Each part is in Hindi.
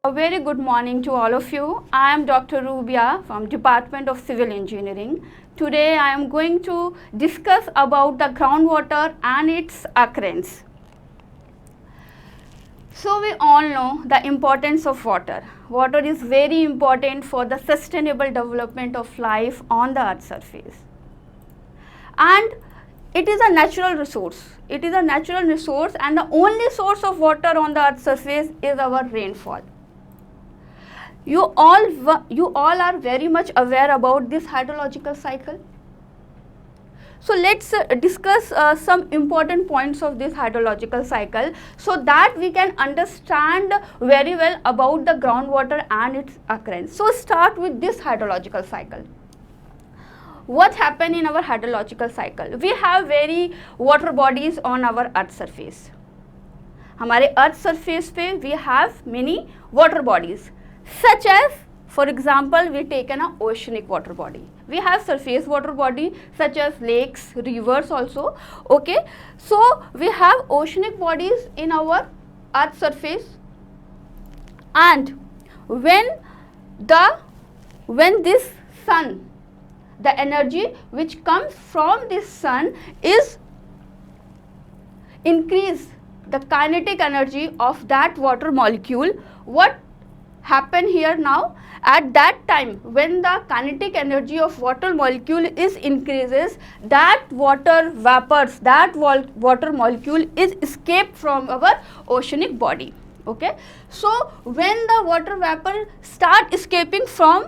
A very good morning to all of you. I am Dr. Rubia from Department of Civil Engineering. Today I am going to discuss about the groundwater and its occurrence. So we all know the importance of water. Water is very important for the sustainable development of life on the earth's surface. And it is a natural resource. It is a natural resource, and the only source of water on the earth's surface is our rainfall. You all are very much aware about this hydrological cycle. So let's discuss some important points of this hydrological cycle so that we can understand very well about the groundwater and its occurrence. So start with this hydrological cycle. What happened in our hydrological cycle? We have very water bodies on our earth surface. हमारे अर्थ सरफेस पे we have many water bodies. Such as, for example, we taken a oceanic water body. We have surface water body such as lakes, rivers also. Okay, so we have oceanic bodies in our earth surface, and when this sun, the energy which comes from this sun is increase the kinetic energy of that water molecule. What happen here now? At that time when the kinetic energy of water molecule is increases, that water vapors, that water molecule is escaped from our oceanic body. Okay, so when the water vapor start escaping from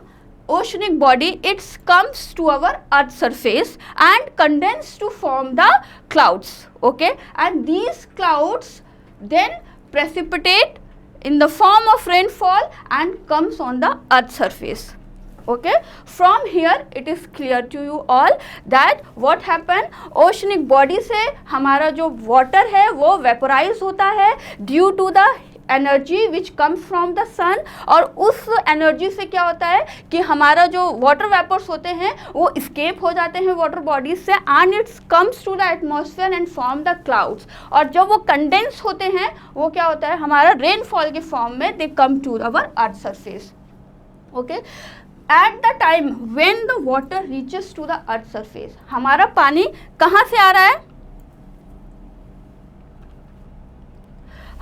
oceanic body, it comes to our earth surface and condense to form the clouds. Okay, and these clouds then precipitate in the form of rainfall and comes on the earth surface. Okay, from here it is clear to you all that what happened, oceanic body से हमारा जो water है वो vaporize होता है due to the energy which comes from the sun, और उस एनर्जी से क्या होता है कि हमारा जो वाटर वेपर्स होते हैं वो स्केप हो जाते हैं वाटर बॉडीज से and its comes to the atmosphere and form the clouds, और जब वो कंडेंस होते हैं वो क्या होता है हमारा रेनफॉल के फॉर्म में they come to our earth surface. Okay, at the time when the water reaches to the earth surface, हमारा पानी कहाँ से आ रहा है?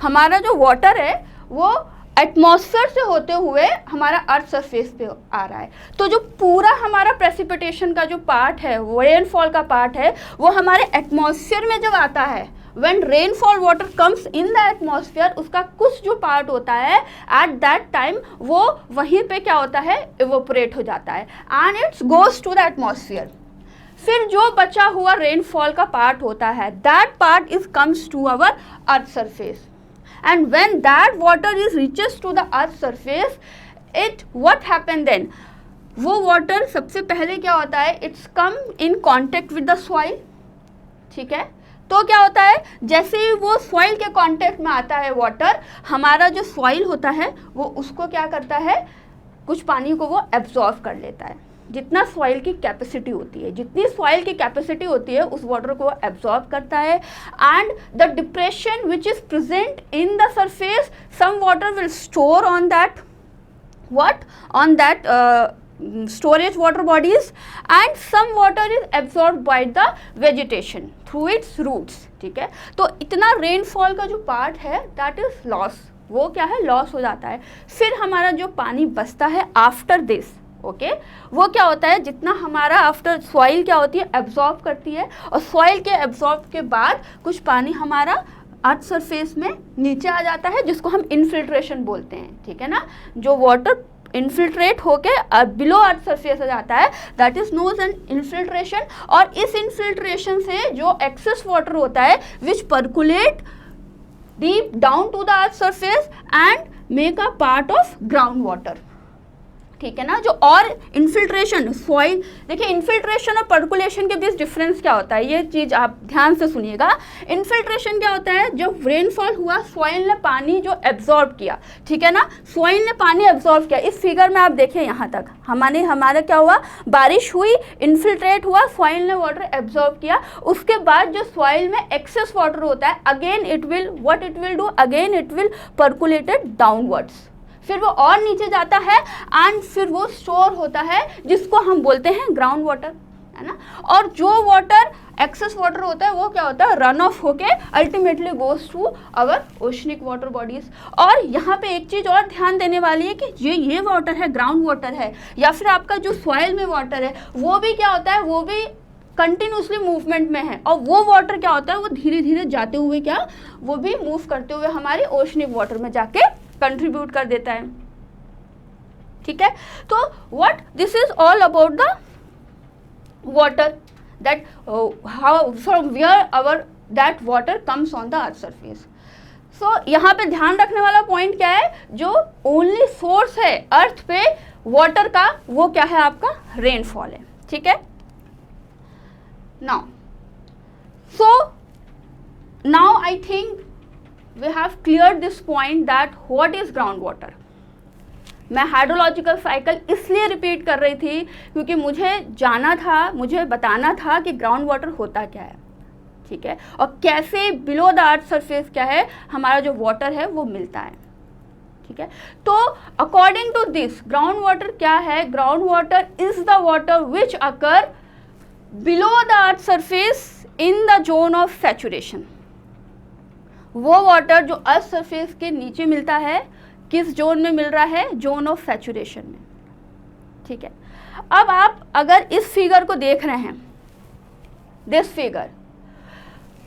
हमारा जो वाटर है वो एटमॉस्फेयर से होते हुए हमारा अर्थ सरफेस पे आ रहा है. तो जो पूरा हमारा प्रेसिपिटेशन का जो पार्ट है, वो रेनफॉल का पार्ट है, वो हमारे एटमॉस्फेयर में जब आता है, when rainfall water comes in the atmosphere, उसका कुछ जो पार्ट होता है एट दैट टाइम वो वहीं पे क्या होता है, इवोपरेट हो जाता है and its goes to the atmosphere. फिर जो बचा हुआ रेनफॉल का पार्ट होता है, that part is comes to our earth surface. And when that water is reaches to the earth surface, what happen then? वो water सबसे पहले क्या होता है, it's come in contact with the soil. ठीक है, तो क्या होता है, जैसे ही वो soil के contact में आता है water, हमारा जो soil होता है वो उसको क्या करता है, कुछ पानी को वो absorb कर लेता है. जितना सॉइल की कैपेसिटी होती है, जितनी सॉइल की कैपेसिटी होती है उस वाटर को एब्जॉर्ब करता है. And the depression which is present in the surface, some water will store on that on that storage water bodies, and some water is absorbed by the vegetation through its roots. ठीक है, तो इतना रेनफॉल का जो पार्ट है दैट इज लॉस, वो क्या है, लॉस हो जाता है. फिर हमारा जो पानी बचता है आफ्टर दिस, ओके, वो क्या होता है, जितना हमारा आफ्टर सॉइल क्या होती है, एब्जॉर्ब करती है, और सॉइल के एब्जॉर्ब के बाद कुछ पानी हमारा अर्थ सरफेस में नीचे आ जाता है, जिसको हम इन्फिल्ट्रेशन बोलते हैं. ठीक है ना, जो वाटर इन्फिल्ट्रेट होके बिलो अर्थ सरफेस आ जाता है, that is known an infiltration. और इस इन्फिल्ट्रेशन से जो एक्सेस वाटर होता है which percolate deep down to the earth surface and make a part of ground water. ठीक है ना, जो और इन्फिल्ट्रेशन सॉइल, देखिए इन्फिल्ट्रेशन और पर्कुलेशन के बीच डिफरेंस क्या होता है, ये चीज़ आप ध्यान से सुनिएगा. इन्फिल्ट्रेशन क्या होता है, जब रेनफॉल हुआ सॉइल ने पानी जो एब्जॉर्ब किया, ठीक है ना, सॉइल ने पानी एब्जॉर्ब किया. इस फिगर में आप देखिए यहाँ तक हमारा क्या हुआ, बारिश हुई, इन्फिल्ट्रेट हुआ, सॉइल ने वाटर एब्जॉर्ब किया. उसके बाद जो सॉइल में एक्सेस वाटर होता है, again it will do, again it will percolated downwards. फिर वो और नीचे जाता है एंड फिर वो स्टोर होता है जिसको हम बोलते हैं ग्राउंड वाटर, है ना। और जो वाटर एक्सेस वाटर होता है वो क्या होता है, रन ऑफ होके ultimately goes to our oceanic water bodies. और यहाँ पे एक चीज़ और ध्यान देने वाली है कि ये वाटर है, ग्राउंड वाटर है, या फिर आपका जो सॉइल में वाटर है वो भी क्या होता है, वो भी कंटिन्यूसली मूवमेंट में है। और वो वाटर क्या होता है, वो धीरे धीरे जाते हुए क्या, वो भी मूव करते हुए हमारे ओशनिक वाटर में जाके कंट्रीब्यूट कर देता है। ठीक है, तो what this is all about the water, that how from where our that water comes on the earth surface. So यहाँ पे ध्यान रखने वाला पॉइंट क्या है, जो ओनली सोर्स है अर्थ पे वाटर का वो क्या है, आपका रेनफॉल है। ठीक है, now I think we have cleared this point that what is groundwater. मैं हाइड्रोलॉजिकल साइकिल इसलिए रिपीट कर रही थी क्योंकि मुझे जाना था, मुझे बताना था कि ग्राउंड वाटर होता क्या है। ठीक है, और कैसे बिलो द अर्थ सरफेस क्या है, हमारा जो वाटर है वो मिलता है। ठीक है, तो according to this ground water क्या है, ground water is the water which occur below the earth surface in the zone of saturation. वो वाटर जो अर्थ सरफेस के नीचे मिलता है, किस जोन में मिल रहा है, जोन ऑफ सैचुरेशन में। ठीक है, अब आप अगर इस फिगर को देख रहे हैं, this figure,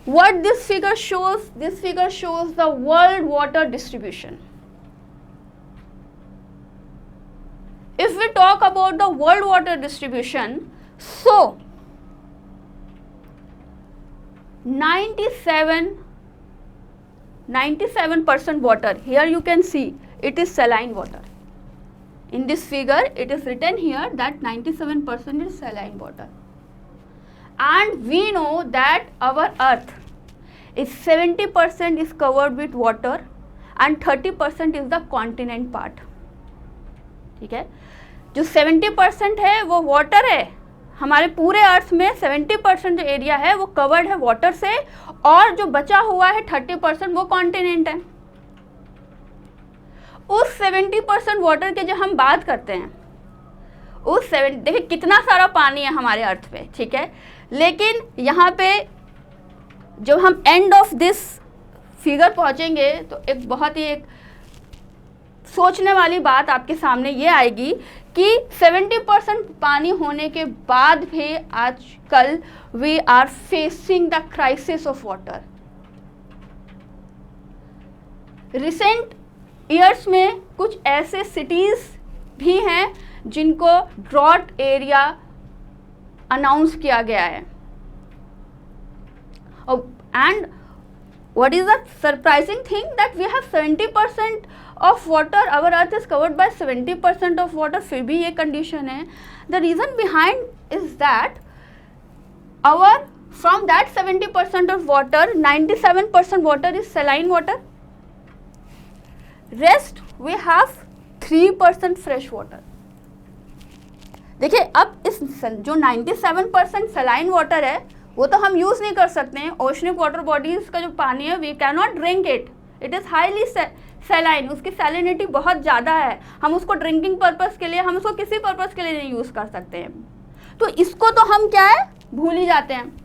what this figure shows, this figure shows the world water distribution. If we talk about the world water distribution, so 97% water, here you can see it is saline water. In this figure it is written here that 97% is saline water, and we know that our earth is 70% is covered with water and 30% is the continent part. ठीक है, जो 70% है वो वाटर है, हमारे पूरे अर्थ में 70% जो एरिया है वो कवर्ड है वाटर से, और जो बचा हुआ है 30% वो कॉन्टिनेंट है। उस 70% वाटर के जो हम बात करते हैं, उस 70, देखिए कितना सारा पानी है हमारे अर्थ पे। ठीक है, लेकिन यहाँ पे जब हम एंड ऑफ दिस फिगर पहुँचेंगे तो एक बहुत ही एक सोचने वाली बात आपके सामने ये आएगी कि 70% पानी होने के बाद भी आजकल we are facing the crisis of water. Recent years में कुछ ऐसे सिटीज भी हैं जिनको ड्रॉट एरिया अनाउंस किया गया है। And what is the surprising thing that we have 70% of water, our earth is covered by 70% of water, फिर भी ये condition है। The reason behind is that our from that 70% of water, 97% water is saline water, rest we have 3% fresh water। देखिए अब इस जो 97% saline water है वो तो हम यूज़ नहीं कर सकते हैं। ओशनिक वाटर बॉडीज़ का जो पानी है we can not drink it, it is highly saline, उसकी सैलिनिटी बहुत ज़्यादा है, हम उसको ड्रिंकिंग पर्पज़ के लिए, हम उसको किसी पर्पज़ के लिए नहीं यूज़ कर सकते हैं। तो इसको तो हम क्या है, भूल ही जाते हैं।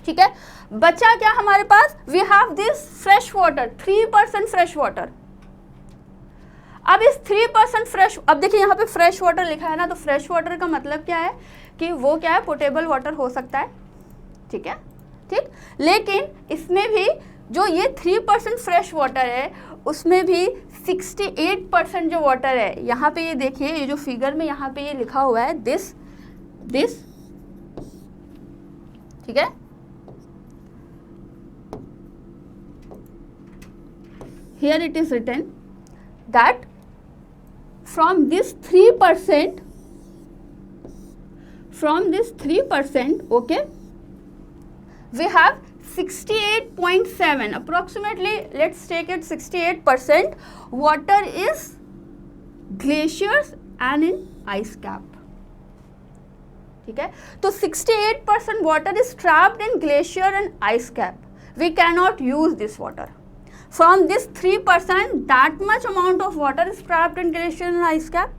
ठीक है, बचा क्या हमारे पास, we have this fresh water, 3% fresh water. अब इस 3% फ्रेश, अब देखिए यहाँ पे फ्रेश वाटर लिखा है ना, तो फ्रेश वाटर का मतलब क्या है कि वो क्या है, पोटेबल वाटर हो सकता है। ठीक है, ठीक, लेकिन इसमें भी जो ये 3% फ्रेश वाटर है उसमें भी 68% जो वाटर है, यहाँ पे ये देखिए, ये जो फिगर में यहाँ पे ये लिखा हुआ है दिस, ठीक है, here it is written that from this 3%, okay, we have 68.7, approximately let's take it 68% water is glaciers and in ice cap। ठीक है, तो 68% water is trapped in glacier and ice cap, we cannot use this water। From this 3%, that much amount of water is trapped in glacier and ice cap.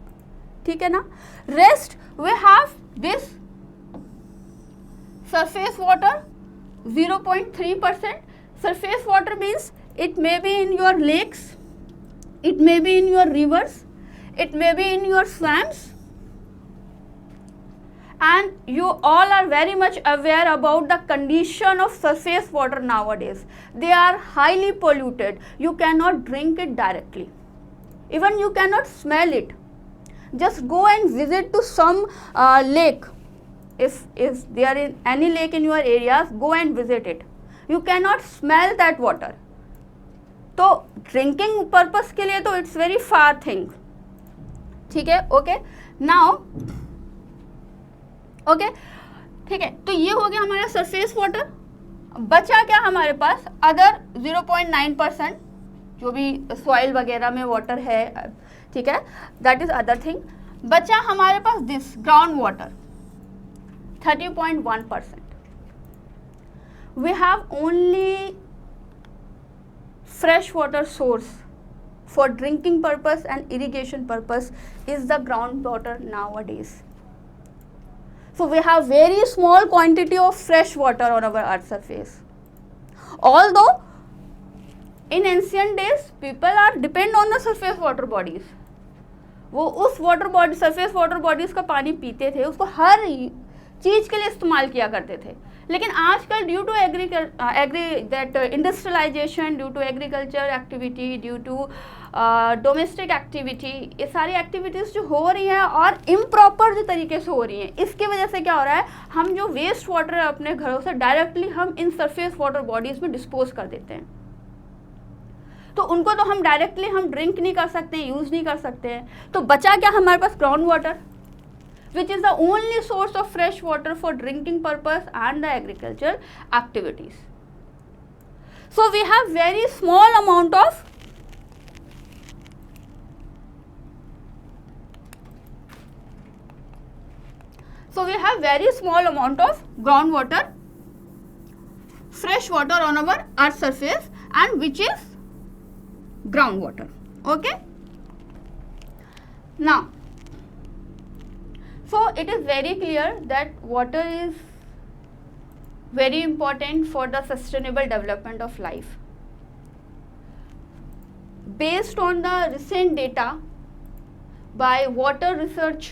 ठीक है ना? Rest we have this surface water 0.3%. Surface water means it may be in your lakes, it may be in your rivers, it may be in your swamps, and you all are very much aware about the condition of surface water nowadays. They are highly polluted. You cannot drink it directly, even you cannot smell it. Just go and visit to some lake. If there is any lake in your areas, go and visit it. You cannot smell that water. तो ड्रिंकिंग पर्पस के लिए तो इट्स वेरी फार थिंग. ठीक है, ओके. नाउ ओके, ठीक है, तो ये हो गया हमारा सरफेस वाटर. बचा क्या हमारे पास? अदर 0.9% जो भी सॉइल वगैरह में वाटर है, ठीक है, दैट इज अदर थिंग. बचा हमारे पास this ground water 30.1%. We have only fresh water source for drinking purpose and irrigation purpose is the groundwater nowadays. So we have very small quantity of fresh water on our earth surface. Although in ancient days people are depend on the surface water bodies. वो उस water body surface water bodies का पानी पीते थे, उसको हर चीज़ के लिए इस्तेमाल किया करते थे. लेकिन आजकल due to industrialisation, due to agriculture activity, due to domestic activity, ये सारी एक्टिविटीज़ जो हो रही हैं और इम्प्रॉपर जो तरीके से हो रही हैं, इसकी वजह से क्या हो रहा है, हम जो वेस्ट वाटर है अपने घरों से डायरेक्टली हम इन सरफेस वाटर बॉडीज़ में डिस्पोज कर देते हैं. तो उनको तो हम डायरेक्टली हम ड्रिंक नहीं कर सकते हैं, यूज़ नहीं कर सकते हैं. तो बचा क्या हमारे पास? Ground water, which is the only source of fresh water for drinking purpose and the agricultural activities. So we have very small amount of groundwater, fresh water on our earth surface, and which is groundwater. Okay. Now, so it is very clear that water is very important for the sustainable development of life. Based on the recent data by Water Research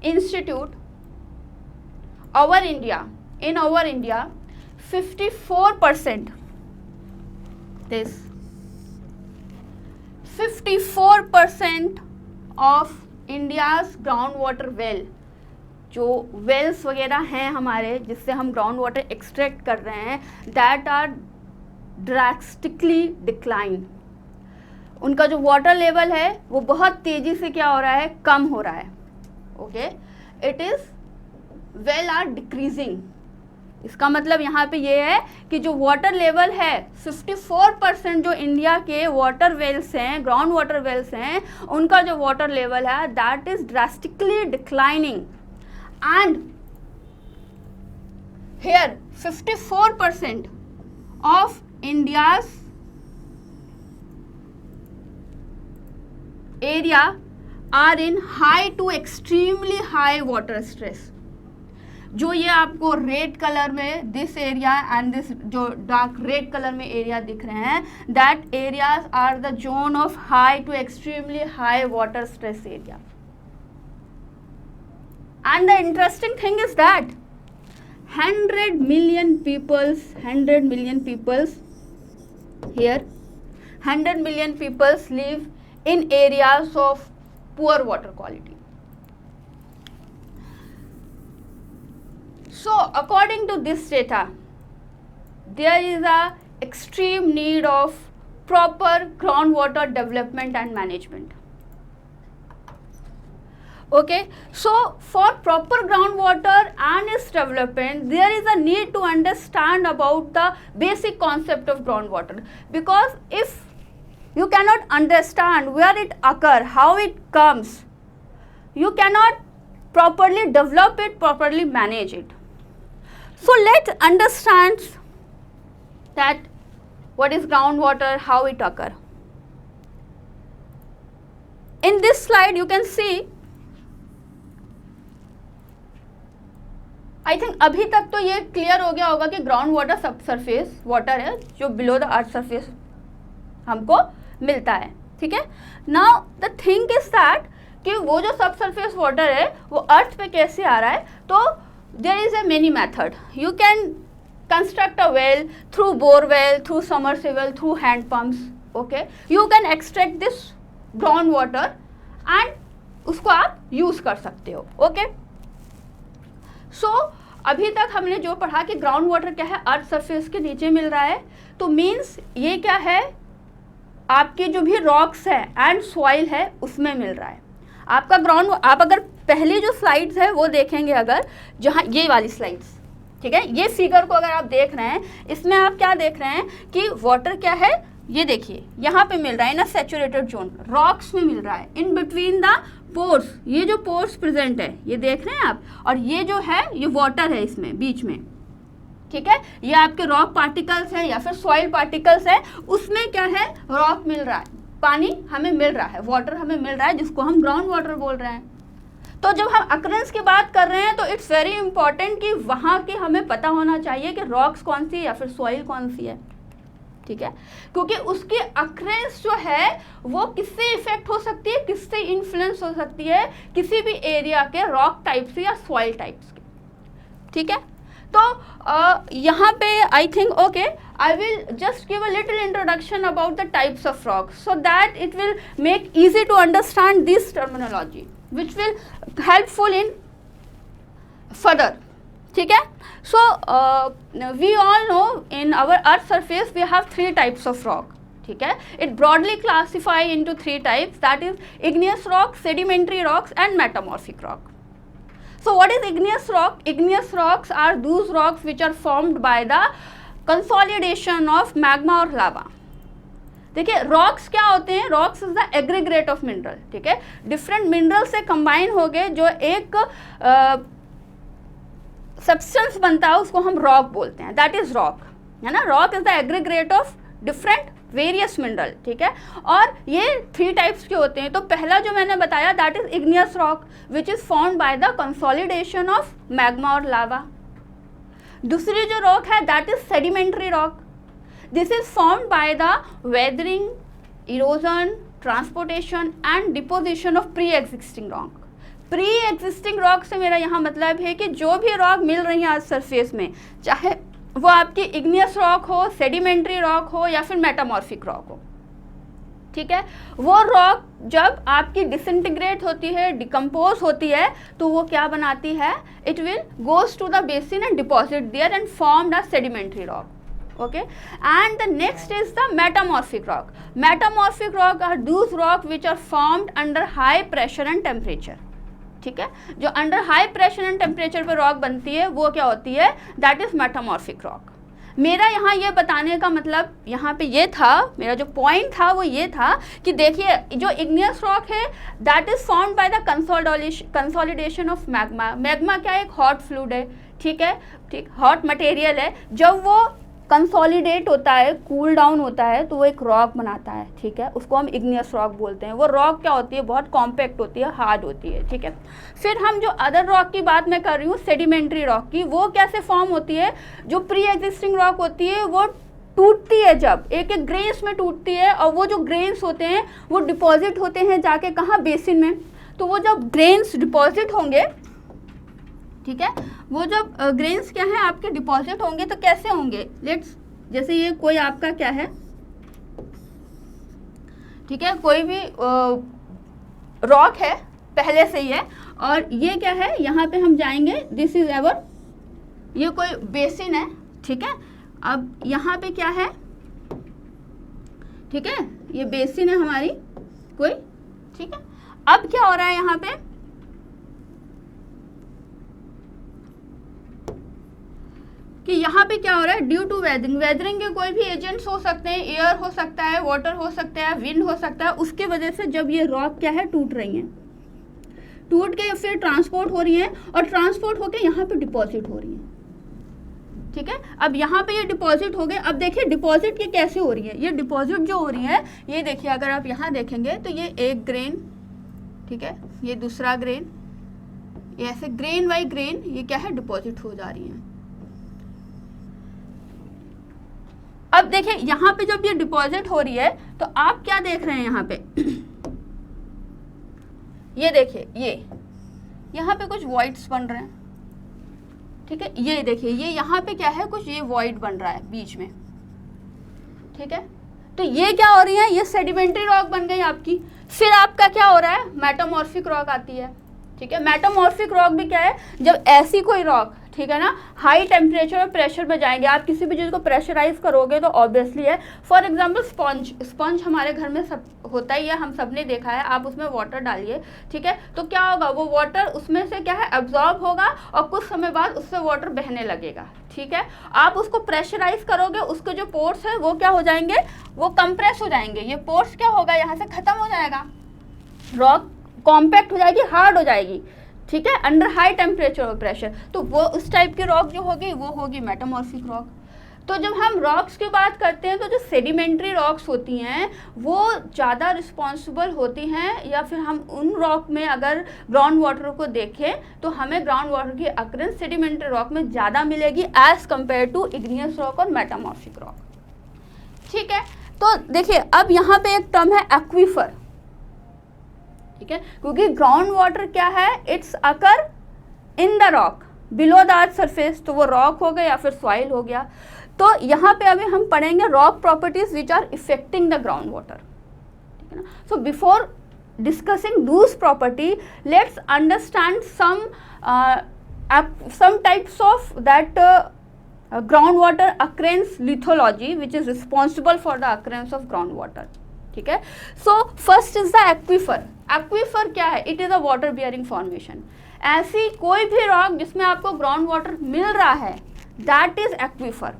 Institute, in our India, 54% this 54% of India's ground water well, जो वेल्स वगैरह हैं हमारे जिससे हम ग्राउंड वाटर एक्सट्रैक्ट कर रहे हैं, दैट आर ड्रास्टिकली डिक्लाइन. उनका जो वाटर लेवल है वो बहुत तेज़ी से क्या हो रहा है? कम हो रहा है. Okay, it is well are decreasing. इसका मतलब यहाँ पे ये है कि जो वाटर लेवल है 54% जो इंडिया के वाटर वेल्स हैं, ग्राउंड वाटर वेल्स हैं, उनका जो वाटर लेवल है that is drastically declining. And here 54% of India's area are in high to extremely high water stress. जो ये आपको रेड कलर में दिस एरिया एंड दिस जो डार्क रेड कलर में एरिया दिख रहे हैं, that areas are the zone of high to extremely high water stress area. And the interesting thing is that 100 million peoples here, 100 million peoples live in areas of poor water quality. So according to this data, there is a extreme need of proper groundwater development and management. Okay, so for proper groundwater and its development, there is a need to understand about the basic concept of groundwater, because if you cannot understand where it occurs, how it comes, you cannot properly develop it, properly manage it. So let's understand that what is groundwater, how it occur. In this slide you can see, I think अभी तक तो ये क्लियर हो गया होगा कि ग्राउंड वाटर सब सरफेस वाटर है जो बिलो द अर्थ सरफेस हमको मिलता है, ठीक है. Now the thing is that कि वो जो सब सरफेस वाटर है वो अर्थ पे कैसे आ रहा है, तो there is a many method. You can construct a well through bore well, through submersible, through hand pumps. Okay, you can extract this ground water and उसको आप यूज कर सकते हो. ओके, सो अभी तक हमने जो पढ़ा कि ग्राउंड वाटर क्या है, अर्थ सरफेस के नीचे मिल रहा है, तो मीन्स ये क्या है, आपके जो भी रॉक्स है एंड सॉइल है उसमें मिल रहा है आपका ग्राउंड. आप अगर पहली जो स्लाइड्स है वो देखेंगे, अगर जहाँ ये वाली स्लाइड्स, ठीक है, ये फिगर को अगर आप देख रहे हैं, इसमें आप क्या देख रहे हैं कि वाटर क्या है, ये देखिए यहाँ पे मिल रहा है ना सैचुरेटेड जोन, रॉक्स में मिल रहा है, इन बिटवीन द पोर्स. ये जो पोर्स प्रेजेंट है ये देख रहे हैं आप, और ये जो है ये वाटर है इसमें बीच में, ठीक है. ये आपके रॉक पार्टिकल्स है या फिर सॉइल पार्टिकल्स है, उसमें क्या है, रॉक मिल रहा है, पानी हमें मिल रहा है, वाटर हमें मिल रहा है, जिसको हम ग्राउंड वाटर बोल रहे हैं. तो जब हम अकरेंस की बात कर रहे हैं तो इट्स वेरी इंपॉर्टेंट कि वहाँ के हमें पता होना चाहिए कि रॉक्स कौन सी है या फिर सॉइल कौन सी है, ठीक है, क्योंकि उसकी अकरेंस जो है वो किससे इफेक्ट हो सकती है, किससे इन्फ्लुएंस हो सकती है, किसी भी एरिया के रॉक टाइप से या सॉइल टाइप्स के, ठीक है. तो यहाँ पे I think okay, I will just give a little introduction about the types of rocks so that it will make easy to understand this terminology, which will helpful in further, ठीक है. So we all know in our earth surface we have three types of rock, ठीक है. It broadly classify into three types, that is igneous rock, sedimentary rocks and metamorphic rock. So what is igneous rock? Igneous rocks are those rocks which are formed by the consolidation of magma और लावा. देखिए रॉक्स क्या होते हैं, rocks is the एग्रीग्रेट of mineral, ठीक है, डिफरेंट मिनरल से कंबाइन हो गए जो एक सब्सटेंस बनता है, उसको हम रॉक बोलते हैं, दैट इज रॉक, है ना. Rock is the एग्रीग्रेट of different various mineral, ठीक है. और ये थ्री टाइप्स के होते हैं. तो पहला जो मैंने बताया that is igneous rock which is formed by the consolidation of magma और लावा. दूसरी जो रॉक है that is sedimentary rock. This is formed by the weathering, erosion, transportation and deposition of pre existing rock. Pre existing rock से मेरा यहाँ मतलब है कि जो भी रॉक मिल रही है आज सरफेस में, चाहे वो आपकी इग्नियस रॉक हो, सेडिमेंट्री रॉक हो या फिर मेटामॉर्फिक रॉक हो, ठीक है, वो रॉक जब आपकी डिसइंटीग्रेट होती है, डिकम्पोज होती है, तो वो क्या बनाती है, it will goes to the basin and deposit there and form the sedimentary rock. Okay, and the next is the metamorphic rock. Metamorphic rock are those rock which are formed under high pressure and temperature. ठीक है, जो under high pressure and temperature पे रॉक बनती है वो क्या होती है, दैट इज मेटामॉर्फिक रॉक. मेरा यहाँ ये बताने का मतलब यहाँ पे ये था, मेरा जो पॉइंट था वो ये था कि देखिए जो इग्नियस रॉक है that is formed by the consolidation of magma. Magma क्या है, एक हॉट फ्लूइड है, ठीक है, ठीक, हॉट मटेरियल है. जब वो कंसोलिडेट होता है, कूल डाउन होता है, तो वो एक रॉक बनाता है, ठीक है, उसको हम इग्नियस रॉक बोलते हैं. वो रॉक क्या होती है, बहुत कॉम्पैक्ट होती है, हार्ड होती है, ठीक है. फिर हम जो अदर रॉक की बात मैं कर रही हूँ, सेडिमेंट्री रॉक की, वो कैसे फॉर्म होती है, जो प्री एग्जिस्टिंग रॉक होती है वो टूटती है, जब एक एक ग्रेन्स में टूटती है, और वो जो ग्रेन्स होते हैं वो डिपॉजिट होते हैं जाके कहाँ, बेसिन में. तो वो जब ग्रेन्स डिपॉजिट होंगे, ठीक है, वो जब ग्रेन्स क्या है आपके डिपॉजिट होंगे तो कैसे होंगे, लेट्स जैसे ये कोई आपका क्या है, ठीक है, कोई भी रॉक है पहले से ही है, और ये क्या है, यहाँ पे हम जाएंगे, दिस इज एवर, ये कोई बेसिन है, ठीक है. अब यहाँ पे क्या है, ठीक है, ये बेसिन है हमारी कोई, ठीक है. अब क्या हो रहा है यहाँ पे, कि यहाँ पे क्या हो रहा है, ड्यू टू वेदरिंग, वेदरिंग के कोई भी एजेंट्स हो सकते हैं, एयर हो सकता है, वाटर हो सकता है, विंड हो सकता है, उसके वजह से जब ये रॉक क्या है टूट रही हैं, टूट के फिर ट्रांसपोर्ट हो रही हैं, और ट्रांसपोर्ट होके यहाँ पे डिपॉजिट हो रही हैं, ठीक है। अब यहाँ पे ये डिपॉजिट हो गए। अब देखिए डिपॉजिट ये कैसे हो रही है, ये डिपॉजिट जो हो रही है ये देखिए, अगर आप यहाँ देखेंगे तो ये एक ग्रेन, ठीक है, ये दूसरा ग्रेन, ये ऐसे ग्रेन बाई ग्रेन ये क्या है, डिपॉजिट हो जा रही है। अब देखिए यहाँ पे जब ये डिपॉजिट हो रही है तो आप क्या देख रहे हैं यहाँ पे ये देखिए, ये यहाँ पे कुछ वॉइड्स बन रहे हैं, ठीक है, ये देखिए ये यहाँ पे क्या है, कुछ ये वॉइड बन रहा है बीच में, ठीक है। तो ये क्या हो रही है, ये सेडिमेंट्री रॉक बन गई आपकी। फिर आपका क्या हो रहा है, मेटामॉर्फिक रॉक आती है, ठीक है। मेटामॉर्फिक रॉक भी क्या है, जब ऐसी कोई रॉक, ठीक है ना, हाई टेम्परेचर और प्रेशर में जाएंगे, आप किसी भी चीज़ को प्रेशराइज करोगे तो ऑब्वियसली है, फॉर एग्जांपल स्पंज हमारे घर में सब होता ही है, हम सब ने देखा है, आप उसमें वाटर डालिए, ठीक है, तो क्या होगा, वो वाटर उसमें से क्या है एब्जॉर्ब होगा और कुछ समय बाद उससे वाटर बहने लगेगा, ठीक है। आप उसको प्रेशराइज करोगे, उसके जो पोर्स है वो क्या हो जाएंगे, वो कंप्रेस हो जाएंगे, ये पोर्स क्या होगा यहाँ से खत्म हो जाएगा, रॉक कॉम्पैक्ट हो जाएगी, हार्ड हो जाएगी, ठीक है, अंडर हाई टेम्परेचर और प्रेशर। तो वो उस टाइप की रॉक जो होगी वो होगी मेटामॉर्फिक रॉक। तो जब हम रॉक्स की बात करते हैं तो जो सेडिमेंट्री रॉक्स होती हैं वो ज़्यादा रिस्पॉन्सिबल होती हैं, या फिर हम उन रॉक में अगर ग्राउंड वाटर को देखें तो हमें ग्राउंड वाटर की अक्रेंस सेडिमेंट्री रॉक में ज़्यादा मिलेगी as compare to igneous rock और मेटामॉर्फिक रॉक, ठीक है। तो देखिए अब यहाँ पे एक टर्म है एक्वीफर, ठीक है, क्योंकि ग्राउंड वाटर क्या है, it's occur in the rock below the earth surface, तो वो रॉक हो गया या फिर सॉइल हो गया। तो यहाँ पे अभी हम पढ़ेंगे rock properties which are affecting the ground water, ठीक है ना। So before discussing those property let's understand some types of that groundwater occurrence lithology which is responsible for the occurrence of groundwater, ठीक है। So first is the aquifer. Aquifer क्या है, it is a water bearing formation. ऐसी कोई भी रॉक जिसमें आपको ग्राउंड वाटर मिल रहा है दैट इज एक्वीफर,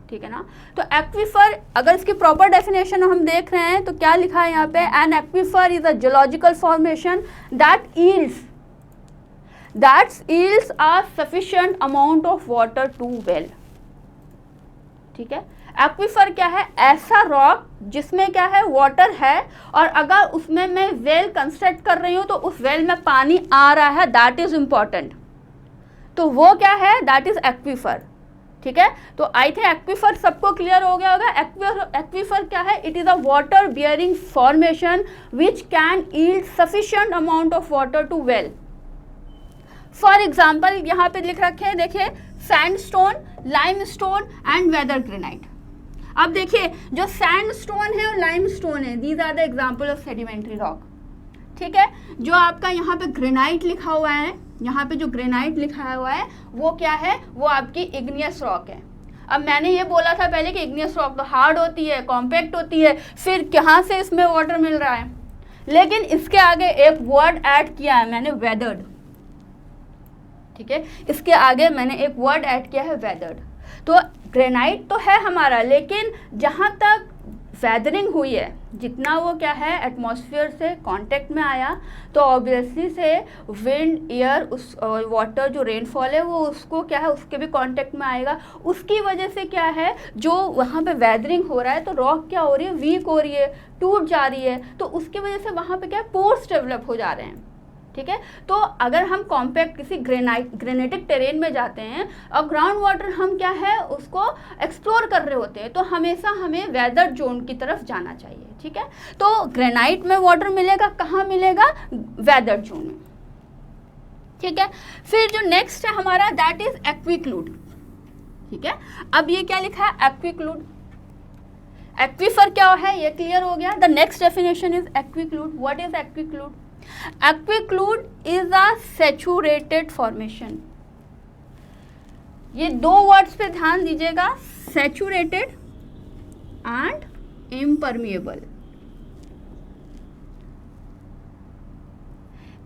ठीक है ना। तो एक्वीफर अगर इसकी प्रॉपर डेफिनेशन हम देख रहे हैं तो क्या लिखा है यहाँ पे, an aquifer is a geological formation that yields a sufficient amount of water to well, ठीक है। एक्वीफर क्या है, ऐसा रॉक जिसमें क्या है वाटर है और अगर उसमें मैं वेल कंस्ट्रक्ट कर रही हूँ तो उस वेल में पानी आ रहा है, दैट इज इम्पॉर्टेंट। तो वो क्या है, दैट इज एक्वीफर, ठीक है। तो आई थिंक एक्वीफर सबको क्लियर हो गया होगा। एक्वीफर क्या है, it is a water bearing formation which can yield sufficient amount of water to well. For example यहाँ पे लिख रखे हैं, देखिए sandstone, limestone and weather granite. अब देखिए जो सैंडस्टोन है और लाइमस्टोन है, these are the example of sedimentary rock, ठीक है। जो आपका यहाँ पे ग्रेनाइट लिखा हुआ है, यहाँ पे जो ग्रेनाइट लिखा हुआ है वो क्या है, वो आपकी इग्नियस रॉक है। अब मैंने ये बोला था पहले कि इग्नियस रॉक तो हार्ड होती है, कॉम्पैक्ट होती है, फिर कहाँ से इसमें वाटर मिल रहा है, लेकिन इसके आगे एक वर्ड ऐड किया है मैंने, वेदर्ड, ठीक है। इसके आगे मैंने एक वर्ड ऐड किया है, वेदर्ड। तो ग्रेनाइट तो है हमारा, लेकिन जहाँ तक वेदरिंग हुई है, जितना वो क्या है एटमॉस्फेयर से कांटेक्ट में आया, तो ऑब्वियसली से विंड, एयर, उस वाटर जो रेनफॉल है वो उसको क्या है, उसके भी कांटेक्ट में आएगा। उसकी वजह से क्या है, जो वहाँ पे वेदरिंग हो रहा है तो रॉक क्या हो रही है, वीक हो रही है, टूट जा रही है, तो उसकी वजह से वहाँ पे क्या है, पोर्स डेवलप हो जा रहे हैं, ठीक है। तो अगर हम कॉम्पैक्ट किसी ग्रेनाइटिक टेरेन में जाते हैं और ग्राउंड वाटर हम क्या है उसको एक्सप्लोर कर रहे होते हैं, तो हमेशा हमें वेदर जोन की तरफ जाना चाहिए, ठीक है। तो ग्रेनाइट में वाटर मिलेगा, कहाँ मिलेगा, वेदर जोन में, ठीक है। फिर जो नेक्स्ट है हमारा दैट इज एक्वीक्लूड, ठीक है। अब ये क्या लिखा है, एक्वीक्लूड। एक्वीफर क्या है ये क्लियर हो गया। The next definition is aquiclude. What is aquiclude? Aquiclude is a saturated formation. ये दो वर्ड्स पे ध्यान दीजिएगा, सैचुरेटेड एंड इम्परमिएबल।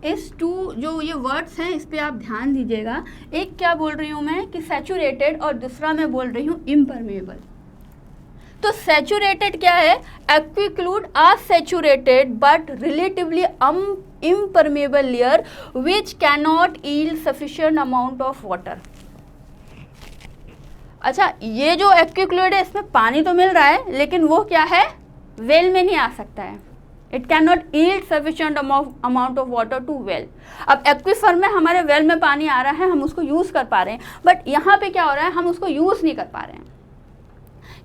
इस टू जो ये वर्ड्स हैं इस पे आप ध्यान दीजिएगा। एक क्या बोल रही हूँ मैं कि सैचुरेटेड, और दूसरा मैं बोल रही हूँ इम्परमिएबल। तो सैचुरेटेड क्या है, aquiclude are saturated but relatively impermeable layer which cannot yield sufficient amount of water. अच्छा, ये जो एक्विक फ्लूइड है इसमें पानी तो मिल रहा है, लेकिन वो क्या है, वेल में नहीं आ सकता है। It can not yield sufficient amount of water to well. अब एक्विफर में हमारे वेल में पानी आ रहा है, हम उसको यूज़ कर पा रहे हैं, बट यहाँ पे क्या हो रहा है, हम उसको यूज़ नहीं कर पा रहे हैं।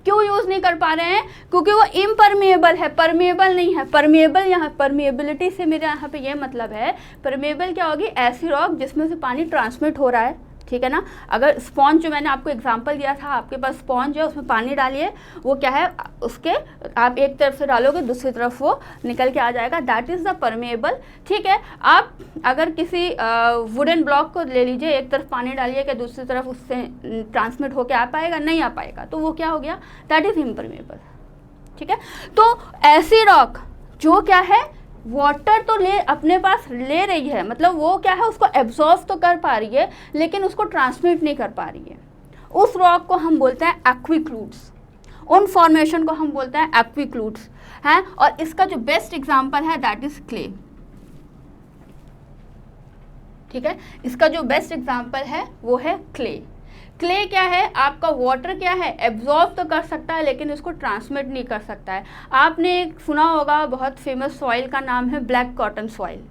क्यों यूज़ नहीं कर पा रहे हैं? क्योंकि वो इम्परमिएबल है, परमिएबल नहीं है। परमिएबल, यहाँ परमिएबिलिटी से मेरे यहाँ पे ये मतलब है, परमिएबल क्या होगी, ऐसी रॉक जिसमें से पानी ट्रांसमिट हो रहा है, ठीक है ना। अगर स्पॉन्ज, जो मैंने आपको एग्जांपल दिया था, आपके पास स्पॉन्ज है, उसमें पानी डालिए, वो क्या है, उसके आप एक तरफ से डालोगे दूसरी तरफ वो निकल के आ जाएगा, दैट इज़ द परमेएबल, ठीक है। आप अगर किसी वुडन ब्लॉक को ले लीजिए, एक तरफ पानी डालिए कि दूसरी तरफ उससे ट्रांसमिट होके आ पाएगा, नहीं आ पाएगा, तो वो क्या हो गया, दैट इज़ इम्परमेएबल, ठीक है। तो ऐसी रॉक जो क्या है, वाटर तो ले अपने पास ले रही है, मतलब वो क्या है, उसको एब्जॉर्ब तो कर पा रही है, लेकिन उसको ट्रांसमिट नहीं कर पा रही है, उस रॉक को हम बोलते हैं एक्विक्लूड्स। उन फॉर्मेशन को हम बोलते हैं एक्विक्लूड्स हैं। और इसका जो बेस्ट एग्जांपल है दैट इज क्ले, ठीक है। इसका जो बेस्ट एग्जांपल है वो है क्ले। क्ले क्या है, आपका वाटर क्या है, एब्जॉर्ब तो कर सकता है लेकिन उसको ट्रांसमिट नहीं कर सकता है। आपने एक सुना होगा, बहुत फेमस सॉइल का नाम है ब्लैक कॉटन सॉइल,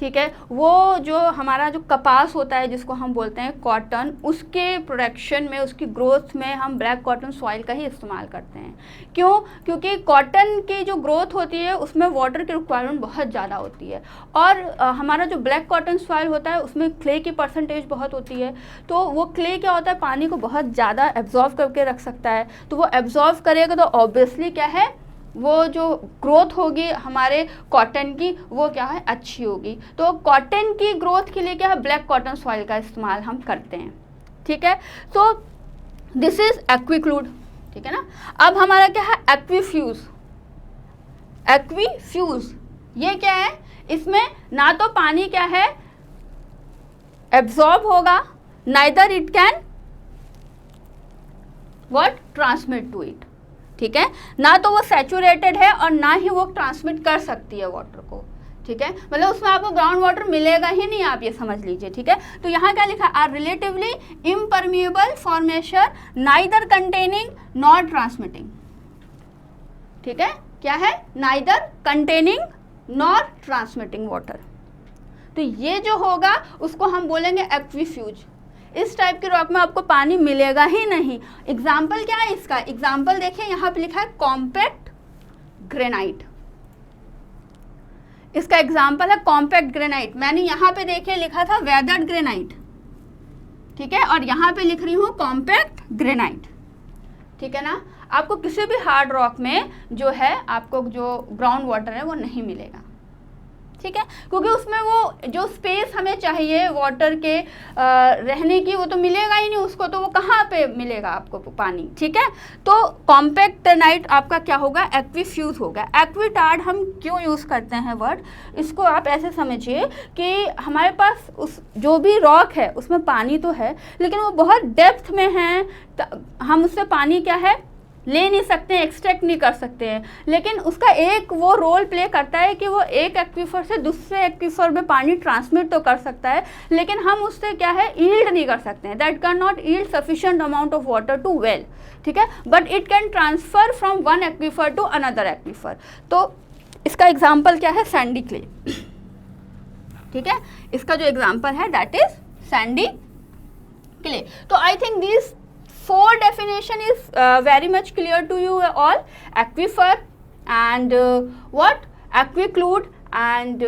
ठीक है। वो जो हमारा जो कपास होता है जिसको हम बोलते हैं कॉटन, उसके प्रोडक्शन में, उसकी ग्रोथ में हम ब्लैक कॉटन सॉइल का ही इस्तेमाल करते हैं। क्यों? क्योंकि कॉटन की जो ग्रोथ होती है उसमें वाटर की रिक्वायरमेंट बहुत ज़्यादा होती है, और हमारा जो ब्लैक कॉटन सॉइल होता है उसमें क्ले की परसेंटेज बहुत होती है। तो वो क्ले क्या होता है, पानी को बहुत ज़्यादा एब्जॉर्व करके रख सकता है। तो वो एब्जॉर्व करेगा तो ऑब्वियसली क्या है, वो जो ग्रोथ होगी हमारे कॉटन की, वो क्या है, अच्छी होगी। तो कॉटन की ग्रोथ के लिए क्या है, ब्लैक कॉटन सॉइल का इस्तेमाल हम करते हैं, ठीक है। तो दिस इज एक्विक्लूड, ठीक है ना। अब हमारा क्या है, एक्वीफ्यूज। एक्वीफ्यूज ये क्या है, इसमें ना तो पानी क्या है एब्जॉर्ब होगा, neither it can what, transmit to it, ठीक है। ना तो वो सैचुरेटेड है और ना ही वो ट्रांसमिट कर सकती है वाटर को, ठीक है। मतलब उसमें आपको ग्राउंड वाटर मिलेगा ही नहीं, आप ये समझ लीजिए, ठीक है। तो यहाँ क्या लिखा है, are relatively impermeable formation neither containing not transmitting, ठीक है। क्या है, neither containing not transmitting water. तो ये जो होगा उसको हम बोलेंगे एक्वीफ्यूज। इस टाइप के रॉक में आपको पानी मिलेगा ही नहीं। एग्जाम्पल क्या है इसका, एग्जाम्पल देखिए, यहाँ पे लिखा है कॉम्पैक्ट ग्रेनाइट। इसका एग्जाम्पल है कॉम्पैक्ट ग्रेनाइट। मैंने यहाँ पे देखिए लिखा था वेदर्ड ग्रेनाइट, ठीक है, और यहाँ पे लिख रही हूँ कॉम्पैक्ट ग्रेनाइट, ठीक है ना। आपको किसी भी हार्ड रॉक में जो है, आपको जो ग्राउंड वाटर है वो नहीं मिलेगा, ठीक है, क्योंकि उसमें वो जो स्पेस हमें चाहिए वाटर के रहने की, वो तो मिलेगा ही नहीं उसको, तो वो कहाँ पे मिलेगा आपको पानी, ठीक है। तो कॉम्पैक्ट ग्रेनाइट आपका क्या होगा, एक्वीफ्यूज होगा। एक्विटार्ड हम क्यों यूज़ करते हैं वर्ड, इसको आप ऐसे समझिए कि हमारे पास उस जो भी रॉक है उसमें पानी तो है, लेकिन वो बहुत डेप्थ में है, हम उससे पानी क्या है ले नहीं सकते हैं, एक्सट्रैक्ट नहीं कर सकते हैं, लेकिन उसका एक वो रोल प्ले करता है कि वो एक एक्वीफर से दूसरे एक्वीफर में पानी ट्रांसमिट तो कर सकता है, लेकिन हम उससे क्या है यील्ड नहीं कर सकते हैं। That can not yield sufficient amount of water to well, ठीक है, but it can transfer from one aquifer to another aquifer. तो इसका एग्जाम्पल क्या है, सैंडी क्ले, ठीक है। इसका जो एग्जाम्पल है दैट इज सैंडी क्ले। तो I think this four definition is very much clear to you all. Aquifer and what, aquiclude and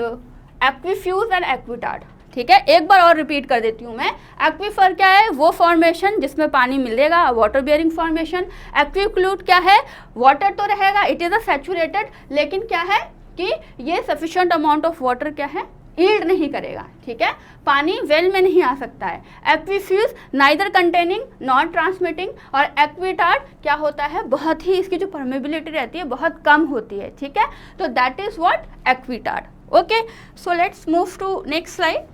aquifuse and aquitard, ठीक है। एक बार और रिपीट कर देती हूँ मैं। एक्वीफर क्या है, वो फॉर्मेशन जिसमें पानी मिलेगा, वाटर बियरिंग फॉर्मेशन। एक्वीक्लूड क्या है, वाटर तो रहेगा, इट इज़ अ सैचुरेटेड, लेकिन क्या है कि ये सफिशिएंट अमाउंट ऑफ वाटर क्या है यील्ड नहीं करेगा, ठीक है, पानी वेल में नहीं आ सकता है। एक्वीफ्यूज नाइदर कंटेनिंग नॉट ट्रांसमिटिंग, और एक्विटार्ड क्या होता है, बहुत ही इसकी जो परमेबिलिटी रहती है बहुत कम होती है, ठीक है। तो that is what, aquitard. Okay, so let's move to next slide.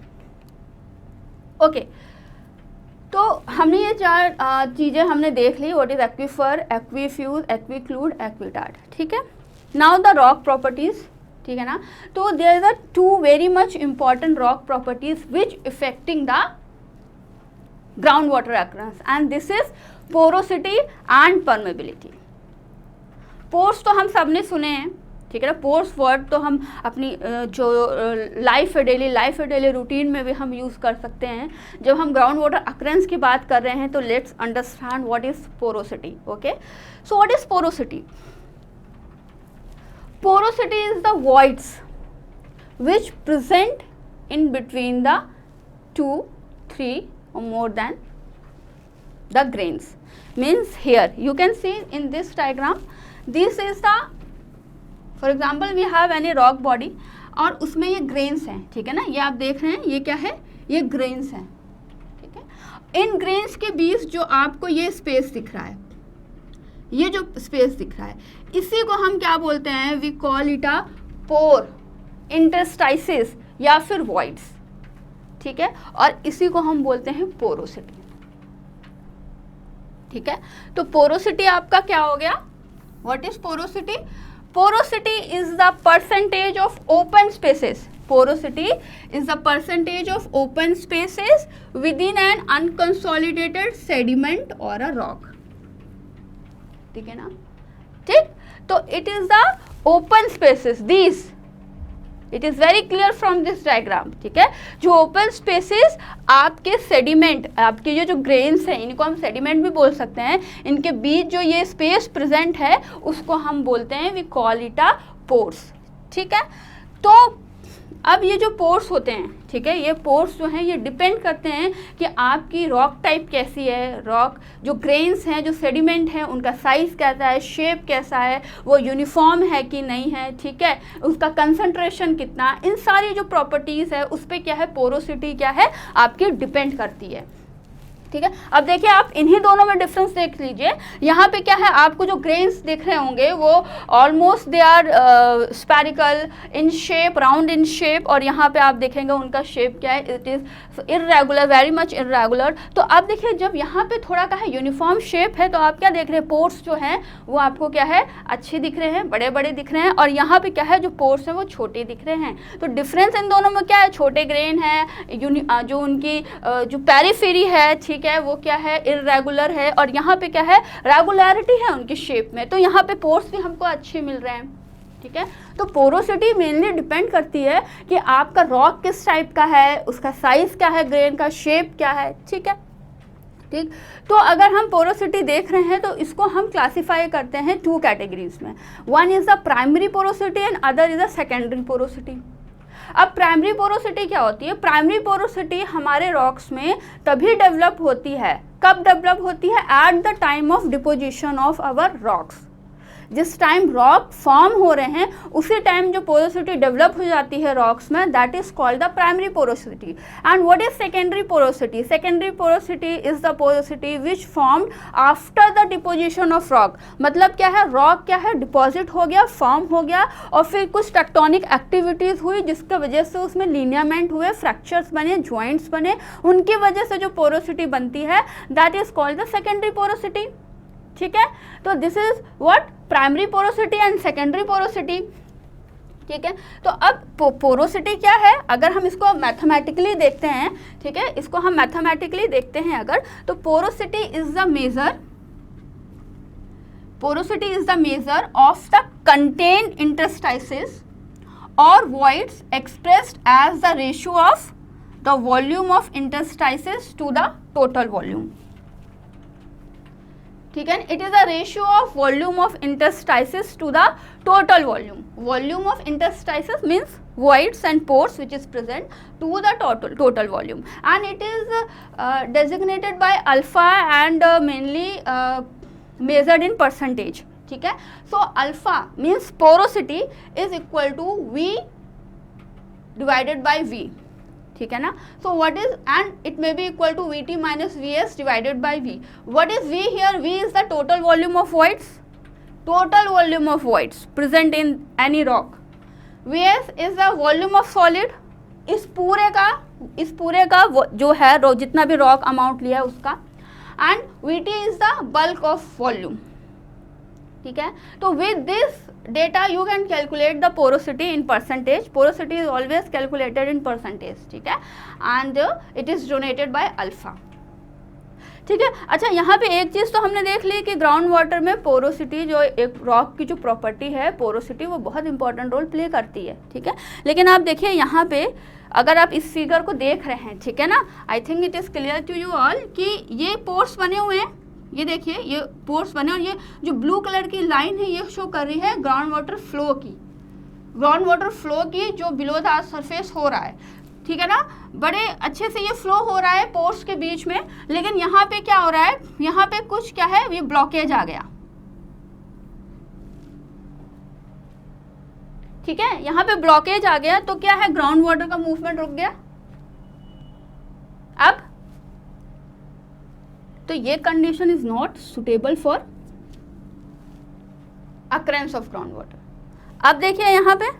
Okay, तो हमने ये चार चीज़ें हमने देख ली, what is aquifer, aquifuge, aquiclude, aquitard, ठीक है। नाउ द रॉक प्रॉपर्टीज, ठीक है ना। तो there is a two very much important rock properties which affecting the ground water occurrence, and this is porosity and permeability. Pores तो हम सब ने सुने हैं, ठीक है ना, पोर्स वर्ड तो हम अपनी जो डेली रूटीन में भी हम यूज़ कर सकते हैं। जब हम ग्राउंड वाटर अकरेंस की बात कर रहे हैं तो let's understand what is porosity. Okay, so what is porosity? Porosity is the voids which present in between the 2, 3 or more than the grains. Means here you can see in this diagram, this is the, for example we have any rock body और उसमें ये ग्रेन्स हैं, ठीक है ना, ये आप देख रहे हैं, ये क्या है, ये ग्रेन्स हैं, ठीक है। इन ग्रेन्स के बीच जो आपको ये स्पेस दिख रहा है, ये जो स्पेस दिख रहा है, इसी को हम क्या बोलते हैं, we call it a pore, interstices या फिर वॉइड्स, ठीक है, और इसी को हम बोलते हैं पोरोसिटी, ठीक है। तो पोरोसिटी आपका क्या हो गया, what is porosity? Porosity is the percentage of open spaces. Porosity is the percentage of open spaces within an unconsolidated sediment or a rock. ठीक है ना, ठीक। तो it is the open spaces. These, it is very clear from this diagram, ठीक है। जो open spaces आपके सेडिमेंट, आपके जो ग्रेन्स हैं, इनको हम सेडिमेंट भी बोल सकते हैं, इनके बीच जो ये स्पेस प्रेजेंट है उसको हम बोलते हैं, we call it a pores, ठीक है। तो अब ये जो पोर्स होते हैं, ठीक है, ये पोर्स जो हैं ये डिपेंड करते हैं कि आपकी रॉक टाइप कैसी है, रॉक जो ग्रेन्स हैं, जो सेडिमेंट हैं, उनका साइज़ कैसा है, शेप कैसा है, वो यूनिफॉर्म है कि नहीं है, ठीक है, उसका कंसंट्रेशन कितना, इन सारी जो प्रॉपर्टीज़ है उस पर क्या है, पोरोसिटी क्या है आपकी डिपेंड करती है, ठीक है। अब देखिए आप इन्हीं दोनों में डिफरेंस देख लीजिए। यहाँ पे क्या है, आपको जो ग्रेन्स दिख रहे होंगे वो almost they are spherical in shape, round in shape, और यहाँ पे आप देखेंगे उनका शेप क्या है, it is irregular, very much irregular. तो अब देखिए जब यहाँ पे थोड़ा का है यूनिफॉर्म शेप है, तो आप क्या देख रहे हैं, पोर्स जो हैं वो आपको क्या है, अच्छे दिख रहे हैं, बड़े बड़े दिख रहे हैं, और यहाँ पे क्या है, जो पोर्स हैं वो छोटे दिख रहे हैं। तो डिफरेंस इन दोनों में क्या है, छोटे ग्रेन है, जो उनकी जो पेरिफेरी है, ठीक है, वो क्या है, इर्रेगुलर है, और यहाँ पे क्या है, रेगुलरिटी है उनकी शेप में। तो यहाँ पे पोर्स भी हमको अच्छे मिल रहे हैं, ठीक है। तो पोरोसिटी मेनली डिपेंड करती है कि आपका रॉक किस टाइप का है, उसका साइज क्या है, ग्रेन का शेप क्या है, ठीक है, ठीक। तो अगर हम पोरोसिटी देख रहे हैं तो इसको हम क्लासीफाई करते हैं 2 कैटेगरीज में। One is the primary porosity and other is the secondary porosity. अब प्राइमरी पोरोसिटी क्या होती है? प्राइमरी पोरोसिटी हमारे रॉक्स में तभी डेवलप होती है, कब डेवलप होती है? At the time of deposition of our rocks. जिस टाइम रॉक फॉर्म हो रहे हैं उसी टाइम जो पोरोसिटी डेवलप हो जाती है रॉक्स में, that is called the primary porosity. And what is secondary porosity? Secondary porosity is the porosity which formed after the deposition of rock. मतलब क्या है, रॉक क्या है, डिपॉजिट हो गया, फॉर्म हो गया, और फिर कुछ टेक्टोनिक एक्टिविटीज़ हुई जिसकी वजह से उसमें लिनियामेंट हुए, फ्रैक्चर्स बने, ज्वाइंट्स बने, उनकी वजह से जो पोरोसिटी बनती है that is called the secondary porosity, ठीक है। तो this is what, primary porosity and secondary porosity, ठीक है। तो अब पोरोसिटी क्या है, अगर हम इसको मैथमेटिकली देखते हैं, ठीक है, इसको हम मैथमेटिकली देखते हैं अगर, तो porosity is the measure, porosity is the measure of the contained interstices और voids expressed as the ratio of the volume of interstices to the total volume, ठीक है। It is the ratio of volume of interstices to the total volume. Volume of interstices means voids and pores which is present to the total volume, and it is designated by alpha and mainly measured in percentage, ठीक है। so alpha means porosity is equal to V divided by V, ठीक है ना। so what is, and it may be equal to Vt minus Vs divided by V. what is V here? V is the total volume of voids, total volume of voids present in any rock. Vs is the volume of solid, इस पूरे का जो है जितना भी रॉक अमाउंट लिया है उसका, and Vt is the bulk of volume, ठीक है। तो with this data you can calculate the porosity in percentage. Porosity is always calculated in percentage, ठीक है, and it is denoted by alpha. ठीक है। अच्छा, यहाँ पे एक चीज़ तो हमने देख ली कि ग्राउंड वाटर में पोरोसिटी, जो एक रॉक की जो प्रॉपर्टी है पोरोसिटी, वो बहुत इंपॉर्टेंट रोल प्ले करती है, ठीक है। लेकिन आप देखिए यहाँ पे अगर आप इस फिगर को देख रहे हैं, ठीक है ना, I think it is clear to you all कि ये पोर्स बने हुए हैं, ये देखिए ये पोर्स बने, और ये जो ब्लू कलर की लाइन है ये शो कर रही है ग्राउंड वाटर फ्लो की, ग्राउंड वाटर फ्लो की जो बिलो द सरफेस हो रहा है, ठीक है ना। बड़े अच्छे से ये फ्लो हो रहा है पोर्स के बीच में, लेकिन यहाँ पे क्या हो रहा है, यहाँ पे कुछ क्या है, ये ब्लॉकेज आ गया, ठीक है, यहाँ पे ब्लॉकेज आ गया, तो क्या है, ग्राउंड वाटर का मूवमेंट रुक गया। अब तो ये condition is not suitable for occurrence of ground water. अब देखिए यहाँ पे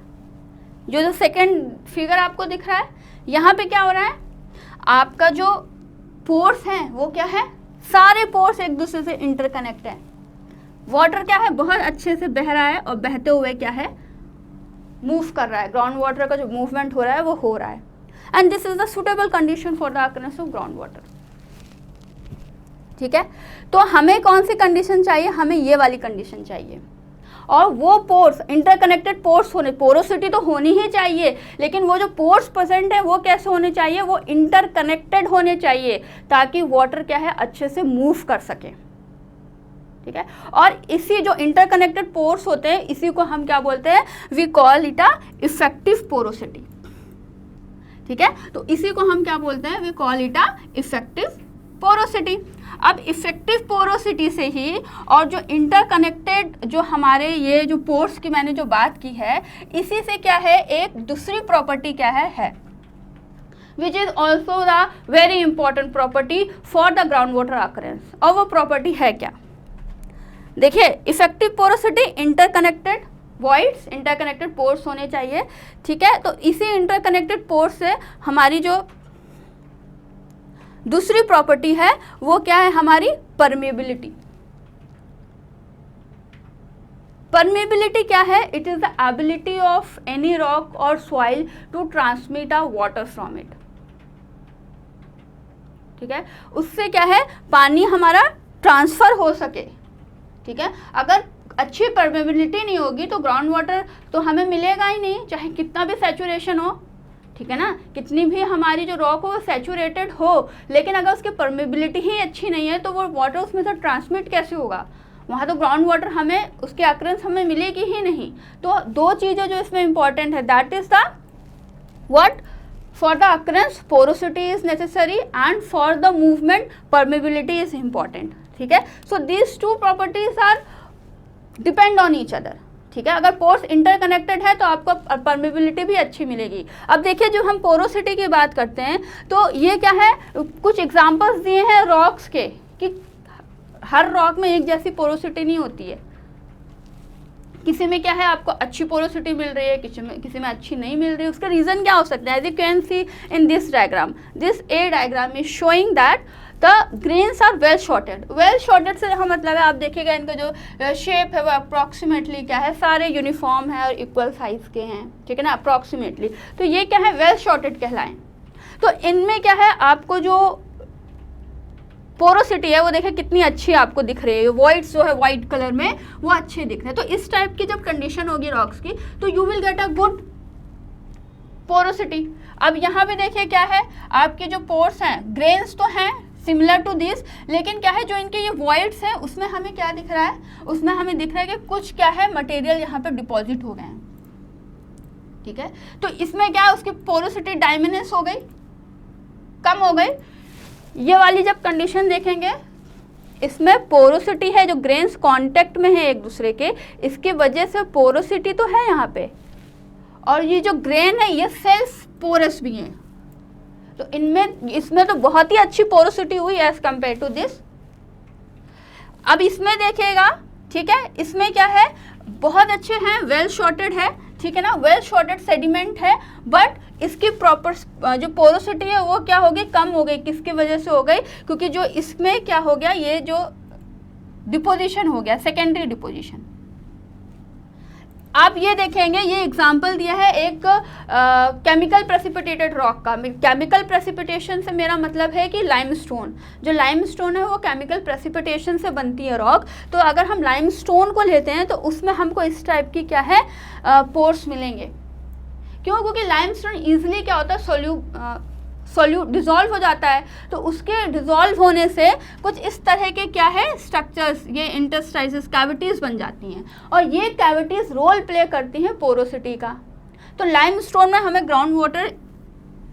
जो सेकंड फिगर आपको दिख रहा है, यहाँ पे क्या हो रहा है, आपका जो पोर्स है वो क्या है, सारे पोर्स एक दूसरे से इंटरकनेक्ट है। वाटर क्या है, बहुत अच्छे से बह रहा है, और बहते हुए क्या है, मूव कर रहा है, ग्राउंड वाटर का जो मूवमेंट हो रहा है वो हो रहा है। And this is the suitable condition for the occurrence of ground water, ठीक है। तो हमें कौन सी कंडीशन चाहिए, हमें ये वाली कंडीशन चाहिए, और वो पोर्स इंटरकनेक्टेड पोर्स होने, पोरोसिटी तो होनी ही चाहिए, लेकिन वो जो पोर्स प्रेजेंट है वो कैसे होने चाहिए, वो इंटरकनेक्टेड होने चाहिए, ताकि वाटर क्या है, अच्छे से मूव कर सके, ठीक है। और इसी जो इंटरकनेक्टेड पोर्स होते हैं, इसी को हम क्या बोलते हैं, we call it a effective porosity, ठीक है। तो इसी को हम क्या बोलते हैं, we call it a effective porosity. अब इफेक्टिव पोरोसिटी से ही, और जो इंटरकनेक्टेड जो हमारे ये जो पोर्स की मैंने जो बात की है, इसी से क्या है, एक दूसरी प्रॉपर्टी क्या है which is also the very important property for the ground water occurrence. और वो प्रॉपर्टी है क्या, देखिए, effective porosity, interconnected voids, interconnected pores होने चाहिए, ठीक है। तो इसी इंटरकनेक्टेड पोर्स से हमारी जो दूसरी प्रॉपर्टी है वो क्या है, हमारी परमेबिलिटी। परमेबिलिटी क्या है, it is the ability of any rock और soil to transmit a water from it, ठीक है। उससे क्या है, पानी हमारा ट्रांसफर हो सके, ठीक है। अगर अच्छी परमेबिलिटी नहीं होगी तो ग्राउंड वाटर तो हमें मिलेगा ही नहीं, चाहे कितना भी सैचुरेशन हो, ठीक है ना, कितनी भी हमारी जो रॉक हो वो सैचुरेटेड हो, लेकिन अगर उसकी परमेबिलिटी ही अच्छी नहीं है तो वो वाटर उसमें से ट्रांसमिट कैसे होगा, वहाँ तो ग्राउंड वाटर हमें, उसकी अकरेंस हमें मिलेगी ही नहीं। तो दो चीज़ें जो इसमें इंपॉर्टेंट है, that is the what, for the occurrence porosity is necessary, and for the movement permeability is important, ठीक है। So these two properties are depend on each other, ठीक है। अगर पोर्स इंटरकनेक्टेड है तो आपको परमेबिलिटी भी अच्छी मिलेगी। अब देखिए, जो हम पोरोसिटी की बात करते हैं तो ये क्या है, कुछ एग्जांपल्स दिए हैं रॉक्स के, कि हर रॉक में एक जैसी पोरोसिटी नहीं होती है, किसी में क्या है, आपको अच्छी पोरोसिटी मिल रही है, किसी में अच्छी नहीं मिल रही है। उसका रीज़न क्या हो सकता है, as you can see in this diagram, this a diagram is showing that the grains are well sorted. Well sorted से यहाँ मतलब है, आप देखिएगा इनका जो शेप है वो अप्रॉक्सीमेटली क्या है, सारे यूनिफॉर्म है और इक्वल साइज के हैं, ठीक है ना, अप्रॉक्सीमेटली। तो ये क्या है, वेल शॉर्टेड कहलाएं। तो इनमें क्या है, आपको जो पोरोसिटी है वो देखिए कितनी अच्छी आपको दिख रही है, वॉइड्स जो है वाइट कलर में वो अच्छे दिख रहे हैं। तो इस टाइप की जब कंडीशन होगी रॉक्स की, तो you will get a good porosity. अब यहाँ पे देखिए क्या है, आपके जो पोर्स हैं, ग्रेन्स तो हैं सिमिलर टू दिस, लेकिन क्या है, जो इनके ये वॉइड्स हैं उसमें हमें क्या दिख रहा है, उसमें हमें दिख रहा है कि कुछ क्या है, मटेरियल यहाँ पे डिपॉजिट हो गए हैं, ठीक है। तो इसमें क्या है, उसकी पोरोसिटी डायमिनेंस हो गई, कम हो गई। ये वाली जब कंडीशन देखेंगे, इसमें पोरोसिटी है, जो ग्रेन्स कांटेक्ट में है एक दूसरे के, इसकी वजह से पोरोसिटी तो है यहाँ पे, और ये जो ग्रेन है ये सेल्फ पोरस भी हैं, तो इसमें तो बहुत ही अच्छी पोरोसिटी हुई एज कंपेयर टू दिस। अब इसमें देखिएगा, ठीक है, इसमें क्या है, बहुत अच्छे हैं, वेल शॉर्टेड है, ठीक है ना, वेल शॉर्टेड सेडिमेंट है, बट इसकी प्रॉपर जो पोरोसिटी है वो क्या हो गई, कम हो गई। किसकी वजह से हो गई, क्योंकि जो इसमें क्या हो गया, ये जो डिपोजिशन हो गया, सेकेंडरी डिपोजिशन। आप ये देखेंगे, ये एग्जाम्पल दिया है एक केमिकल प्रेसिपिटेटेड रॉक का। केमिकल प्रेसिपिटेशन से मेरा मतलब है कि लाइमस्टोन, जो लाइमस्टोन है वो केमिकल प्रेसिपिटेशन से बनती है रॉक। तो अगर हम लाइमस्टोन को लेते हैं तो उसमें हमको इस टाइप की क्या है पोर्स मिलेंगे। क्यों? क्योंकि लाइमस्टोन ईजिली क्या होता है डिज़ोल्व हो जाता है। तो उसके डिज़ोल्व होने से कुछ इस तरह के क्या है स्ट्रक्चर्स, ये इंटरस्टाइसेस, कैविटीज़ बन जाती हैं, और ये कैविटीज़ रोल प्ले करती हैं पोरोसिटी का। तो लाइमस्टोन में हमें ग्राउंड वाटर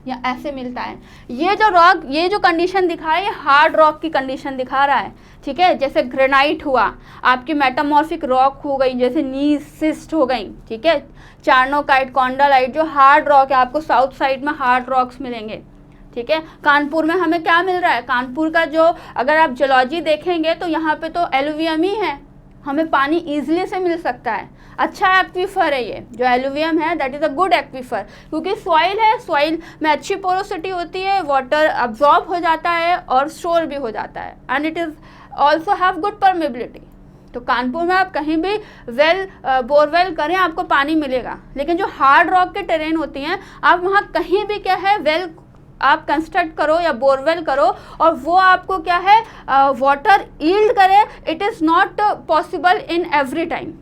या ऐसे मिलता है। ये जो रॉक, ये जो कंडीशन दिखा रहा है, ये हार्ड रॉक की कंडीशन दिखा रहा है, ठीक है। जैसे ग्रेनाइट हुआ, आपकी मेटामॉर्फिक रॉक हो गई, जैसे नीस सिस्ट हो गई, ठीक है। चार्नोकाइट, कॉन्डालाइट जो हार्ड रॉक है, आपको साउथ साइड में हार्ड रॉक्स मिलेंगे, ठीक है। कानपुर में हमें क्या मिल रहा है? कानपुर का जो अगर आप जियोलॉजी देखेंगे तो यहाँ पे तो एलुवियम ही है, हमें पानी ईजिली से मिल सकता है। अच्छा एक्वीफर है ये जो एलुवियम है, that is a good aquifer, क्योंकि सॉइल है, सॉइल में अच्छी पोरोसिटी होती है, वाटर अब्जॉर्ब हो जाता है और स्टोर भी हो जाता है, and it is also have good permeability. तो कानपुर में आप कहीं भी बोरवेल करें आपको पानी मिलेगा, लेकिन जो हार्ड रॉक के टेरेन होती हैं, आप वहाँ कहीं भी क्या है वेल आप कंस्ट्रक्ट करो या बोरवेल करो और वो आपको क्या है वाटर यील्ड करे, it is not possible in every time.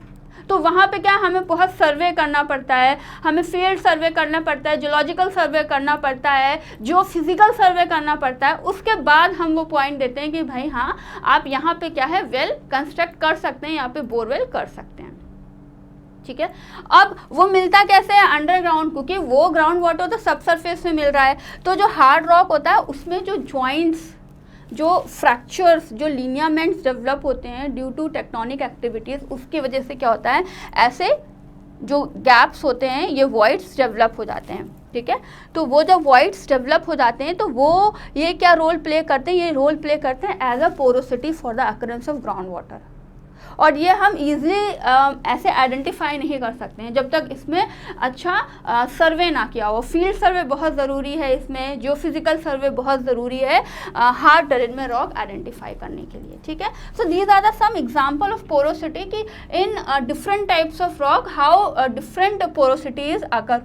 तो वहाँ पे क्या हमें बहुत सर्वे करना पड़ता है, हमें फील्ड सर्वे करना पड़ता है, जियोलॉजिकल सर्वे करना पड़ता है, जो फिजिकल सर्वे करना पड़ता है, उसके बाद हम वो पॉइंट देते हैं कि भाई हाँ आप यहाँ पे क्या है वेल कंस्ट्रक्ट कर सकते हैं, यहाँ पे बोरवेल कर सकते हैं, ठीक है। अब वो मिलता कैसे है? अंडरग्राउंड, क्योंकि वो ग्राउंड वाटर तो सब सरफेस में मिल रहा है। तो जो हार्ड रॉक होता है उसमें जो जॉइंट्स, जो फ्रैक्चर्स, जो लिनियामेंट्स डेवलप होते हैं ड्यू टू टेक्टोनिक एक्टिविटीज़, उसकी वजह से क्या होता है ऐसे जो गैप्स होते हैं ये वॉइड्स डेवलप हो जाते हैं, ठीक है। तो वो जब वॉइड्स डेवलप हो जाते हैं तो वो ये क्या रोल प्ले करते हैं? ये रोल प्ले करते हैं as a porosity for the occurrence of ground water. और ये हम इजीली ऐसे आइडेंटिफाई नहीं कर सकते हैं जब तक इसमें अच्छा सर्वे ना किया हो। फील्ड सर्वे बहुत ज़रूरी है इसमें, जो फिजिकल सर्वे बहुत ज़रूरी है हार्ड टेरेन में रॉक आइडेंटिफाई करने के लिए, ठीक है। So these are the some example of porosity कि in different types of rock how different porosities occur,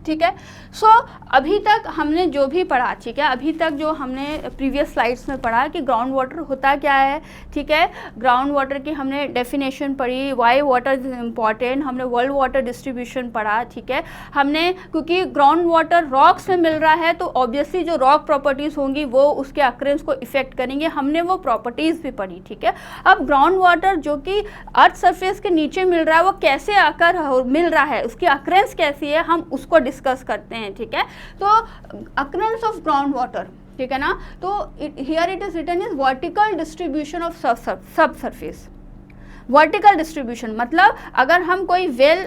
ठीक है। सो अभी तक हमने जो भी पढ़ा, ठीक है, अभी तक जो हमने प्रीवियस स्लाइड्स में पढ़ा कि ग्राउंड वाटर होता क्या है, ठीक है। ग्राउंड वाटर की हमने डेफिनेशन पढ़ी, वाई वाटर इज इम्पॉर्टेंट, हमने वर्ल्ड वाटर डिस्ट्रीब्यूशन पढ़ा, ठीक है। हमने क्योंकि ग्राउंड वाटर रॉक्स में मिल रहा है तो ऑब्वियसली जो रॉक प्रॉपर्टीज़ होंगी वो उसके अक्रेंस को इफेक्ट करेंगे, हमने वो प्रॉपर्टीज़ भी पढ़ी, ठीक है। अब ग्राउंड वाटर जो कि अर्थ सरफेस के नीचे मिल रहा है वो कैसे आकर मिल रहा है, उसकी अक्रेंस कैसी है, हम उसको डिस्कस करते हैं, ठीक है। तो अक्रेंस ऑफ ग्राउंड वाटर, ठीक है ना। तो here it is written is vertical distribution of sub surface. Vertical distribution मतलब अगर हम कोई वेल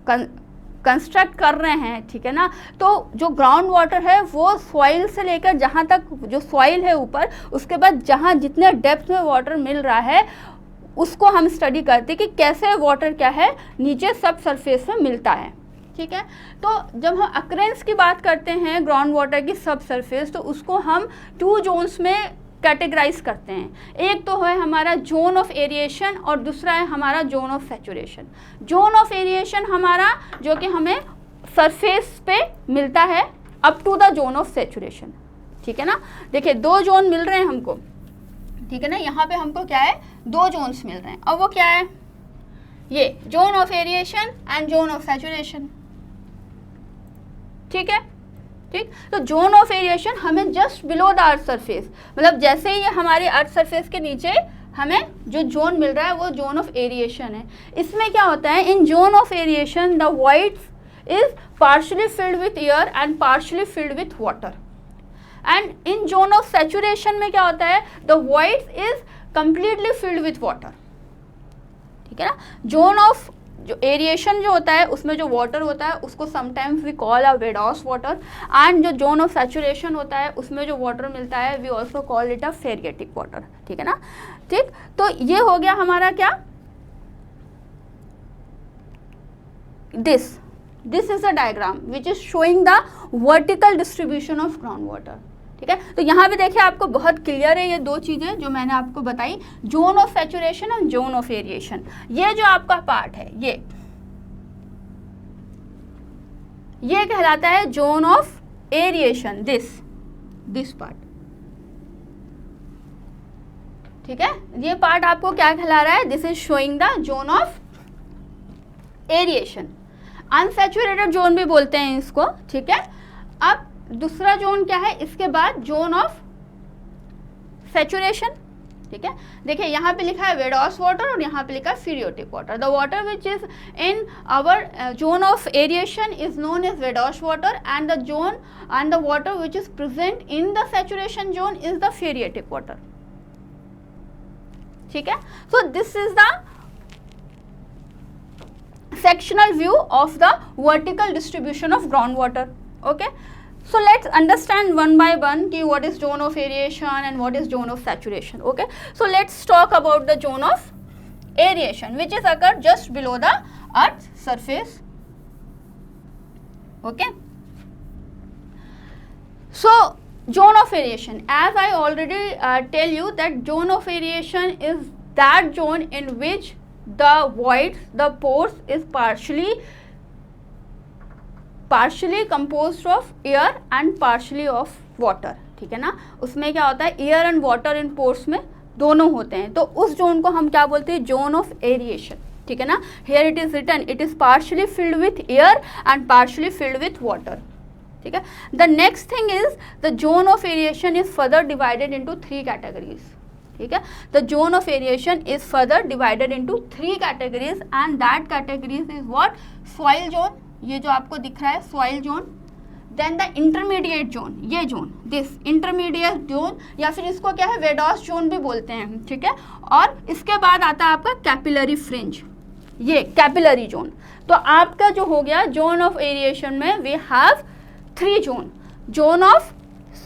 कंस्ट्रक्ट कर रहे हैं, ठीक है ना, तो जो ग्राउंड वाटर है वो सॉइल से लेकर जहाँ तक जो सॉइल है ऊपर, उसके बाद जहाँ जितने डेप्थ में वाटर मिल रहा है उसको हम स्टडी करते हैं कि कैसे वाटर क्या है नीचे सब सरफेस में मिलता है, ठीक है। तो जब हम अक्रेंस की बात करते हैं ग्राउंड वाटर की सब सरफेस, तो उसको हम 2 जोन्स में कैटेगराइज करते हैं। एक तो है हमारा जोन ऑफ एरिएशन और दूसरा है हमारा zone of saturation. Zone of aeration हमारा जो कि हमें सरफेस पे मिलता है up to the zone of saturation, ठीक है ना। देखिए 2 जोन मिल रहे हैं हमको, ठीक है ना, यहाँ पे हमको क्या है 2 जोन्स मिल रहे हैं। अब वो क्या है? ये zone of aeration and zone of saturation, ठीक है, ठीक। तो जोन ऑफ एरिएशन हमें just below the earth surface, मतलब जैसे ही हमारे अर्थ सरफेस के नीचे हमें जो जोन मिल रहा है वो जोन ऑफ एरिएशन है। इसमें क्या होता है, in zone of aeration the voids is partially filled with air and partially filled with water, and in zone of saturation में क्या होता है, the voids is completely filled with water, ठीक है ना। जोन ऑफ जो एरिएशन जो होता है उसमें जो वाटर होता है उसको sometimes we call a vadose water, and जो जोन ऑफ सैचुरेशन होता है उसमें जो वाटर मिलता है we also call it a phreatic water, ठीक है ना, ठीक। तो ये हो गया हमारा क्या, this is a diagram which is showing the vertical distribution of ground water, ठीक है। तो यहाँ पे देखिए आपको बहुत क्लियर है ये दो चीज़ें जो मैंने आपको बताई, जोन ऑफ सैचुरेशन और जोन ऑफ एरिएशन। ये जो आपका पार्ट है ये कहलाता है zone of aeration, this part, ठीक है। ये पार्ट आपको क्या कहला रहा है, this is showing the zone of aeration. Unsaturated zone भी बोलते हैं इसको, ठीक है। अब दूसरा जोन क्या है इसके बाद, जोन ऑफ सैचुरेशन, ठीक है। देखिए यहाँ पे लिखा है वेडॉस वाटर और यहाँ पे लिखा है phreatic water. The water which is in our zone of aeration is known as vadose water and the water which is present in the saturation zone is the phreatic water, ठीक है। So this is the sectional view of the vertical distribution of groundwater. Okay, so let's understand one by one ki what is zone of aeration and what is zone of saturation. Okay, so let's talk about the zone of aeration which is occurred just below the earth's surface. Okay, so zone of aeration, as I already tell you that zone of aeration is that zone in which the voids, the pores is partially composed of air and partially of water, ठीक है ना। उसमें क्या होता है, air and water in pores में दोनों होते हैं, तो उस जोन को हम क्या बोलते हैं, जोन ऑफ एरिएशन, ठीक है ना। Here it is written it is partially filled with air and partially filled with water, ठीक है। The next thing is the zone of aeration is further divided into 3 categories, ठीक है। The zone of aeration is further divided into 3 categories and that categories is what, soil zone, ये जो आपको दिख रहा है soil zone, then the intermediate zone, ये जोन दिस इंटरमीडिएट जोन, या फिर इसको क्या है वेडॉस जोन भी बोलते हैं, ठीक है। और इसके बाद आता है आपका कैपिलरी फ्रिंज, ये कैपिलरी जोन। तो आपका जो हो गया जोन ऑफ एरिएशन में we have 3 zone, zone of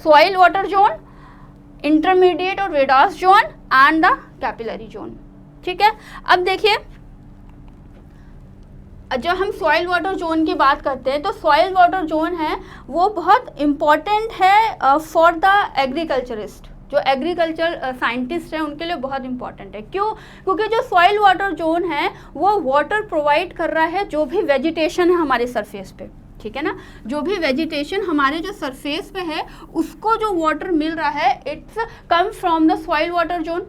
soil water zone, intermediate और vadose zone and the capillary zone, ठीक है। अब देखिए जब हम सॉइल वाटर जोन की बात करते हैं तो सॉइल वाटर जोन है वो बहुत इम्पॉर्टेंट है फॉर द एग्रीकल्चरिस्ट, जो एग्रीकल्चर साइंटिस्ट हैं उनके लिए बहुत इंपॉर्टेंट है। क्यों? क्योंकि जो सॉइल वाटर जोन है वो वाटर प्रोवाइड कर रहा है जो भी वेजिटेशन है हमारे सरफेस पे, ठीक है ना। जो भी वेजिटेशन हमारे जो सरफेस पे है उसको जो वाटर मिल रहा है it's come from the soil water zone,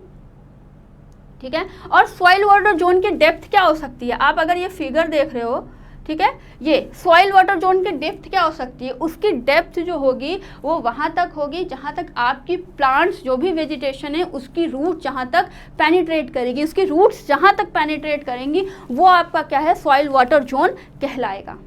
ठीक है। और सॉइल वाटर जोन की डेप्थ क्या हो सकती है, आप अगर ये फिगर देख रहे हो, ठीक है, ये सॉइल वाटर जोन की डेप्थ क्या हो सकती है, उसकी डेप्थ जो होगी वो वहाँ तक होगी जहाँ तक आपकी प्लांट्स जो भी वेजिटेशन है उसकी रूट जहाँ तक पेनिट्रेट करेगी, उसकी रूट्स जहाँ तक पेनिट्रेट करेंगी वो आपका क्या है, सॉइल वाटर जोन कहलाएगा,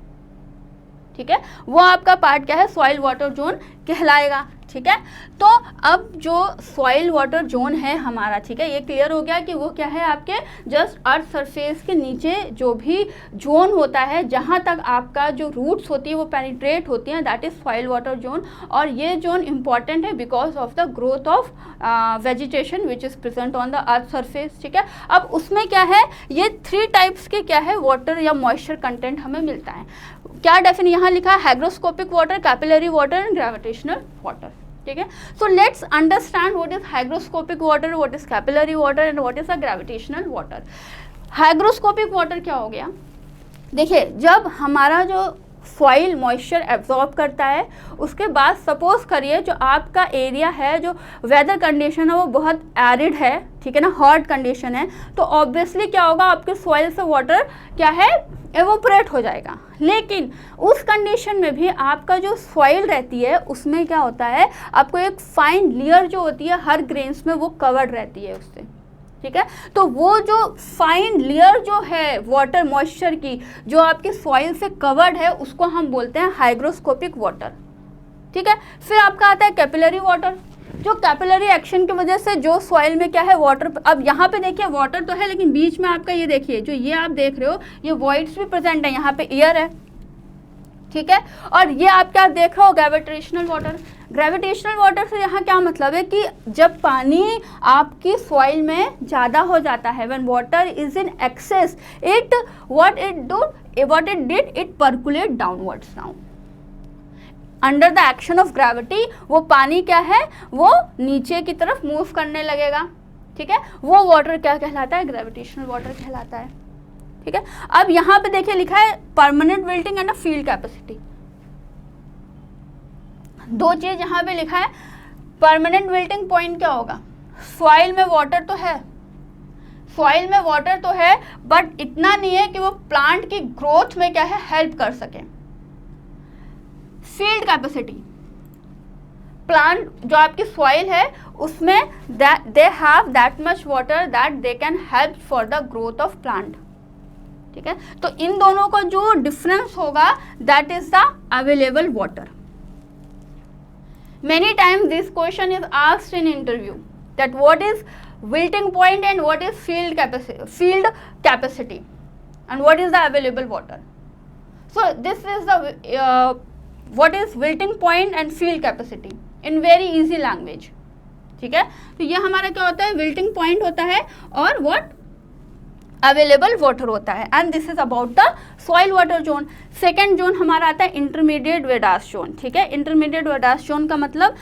ठीक है। वो आपका पार्ट क्या है, सॉइल वाटर जोन कहलाएगा, ठीक है। तो अब जो सॉइल वाटर जोन है हमारा, ठीक है, ये क्लियर हो गया कि वो क्या है, आपके जस्ट अर्थ सरफेस के नीचे जो भी जोन होता है जहाँ तक आपका जो रूट्स होती है वो पेनिट्रेट होती हैं, that is soil water zone. और ये जोन इंपॉर्टेंट है because of the growth of vegetation which is present on the earth surface, ठीक है। अब उसमें क्या है, ये 3 टाइप्स के क्या है वाटर या मॉइस्चर कंटेंट हमें मिलता है। क्या डेफिनेशन यहाँ लिखा है, hygroscopic water, capillary water and gravitational water, ठीक है। So let's understand what is hygroscopic water, what is capillary water and what is a gravitational water. Hygroscopic water क्या हो गया, देखिए जब हमारा जो सॉइल मॉइस्चर एब्जॉर्ब करता है उसके बाद सपोज करिए जो आपका एरिया है, जो वेदर कंडीशन है वो बहुत एरिड है, ठीक है ना, हॉट कंडीशन है, तो ऑब्वियसली क्या होगा, आपके सॉइल से वाटर क्या है, एवोपरेट हो जाएगा। लेकिन उस कंडीशन में भी आपका जो सॉइल रहती है उसमें क्या होता है, आपको एक फाइन लेयर जो होती है हर ग्रेन्स में वो कवर्ड रहती है उससे, ठीक है। तो वो जो फाइन लेयर जो है वाटर मॉइस्चर की जो आपके सॉइल से कवर्ड है उसको हम बोलते हैं हाइग्रोस्कोपिक वाटर, ठीक है। फिर आपका आता है कैपिलरी वाटर, जो कैपिलरी एक्शन की वजह से जो सॉइल में क्या है वाटर, अब यहाँ पे देखिए वाटर तो है लेकिन बीच में आपका ये देखिए जो ये आप देख रहे हो ये वॉइड्स भी प्रेजेंट है, यहाँ पे एयर है, ठीक है। और ये आप क्या देख रहे हो, ग्रेविटेशनल वाटर। ग्रेविटेशनल वाटर से यहाँ क्या मतलब है कि जब पानी आपकी सॉइल में ज़्यादा हो जाता है, when water is in excess, what it did, it percolate downwards now. Under the action of gravity वो पानी क्या है, वो नीचे की तरफ मूव करने लगेगा, ठीक है। वो वाटर क्या कहलाता है, ग्रेविटेशनल वाटर कहलाता है, ठीक है। अब यहाँ पे देखिए लिखा है permanent wilting and field capacity. दो चीज यहाँ पे लिखा है। परमानेंट विल्टिंग पॉइंट क्या होगा, सॉइल में वाटर तो है, सॉइल में वाटर तो है, बट इतना नहीं है कि वो प्लांट की ग्रोथ में क्या है, हेल्प कर सके। फील्ड कैपेसिटी, प्लांट जो आपकी सॉइल है उसमें they have that much water that they can help for the growth of plant, ठीक है। तो इन दोनों का जो डिफरेंस होगा that is the available water. Many times this question is asked in interview that what is wilting point and what is field capacity and what is the available water. So this is the what is wilting point and field capacity in very easy language, ठीक है। तो ये हमारा क्या होता है, wilting point होता है और what अवेलेबल वाटर होता है। And this is about the soil water zone. Second zone हमारा आता है इंटरमीडिएट वेडास जोन, ठीक है। इंटरमीडिएट वेडास जोन का मतलब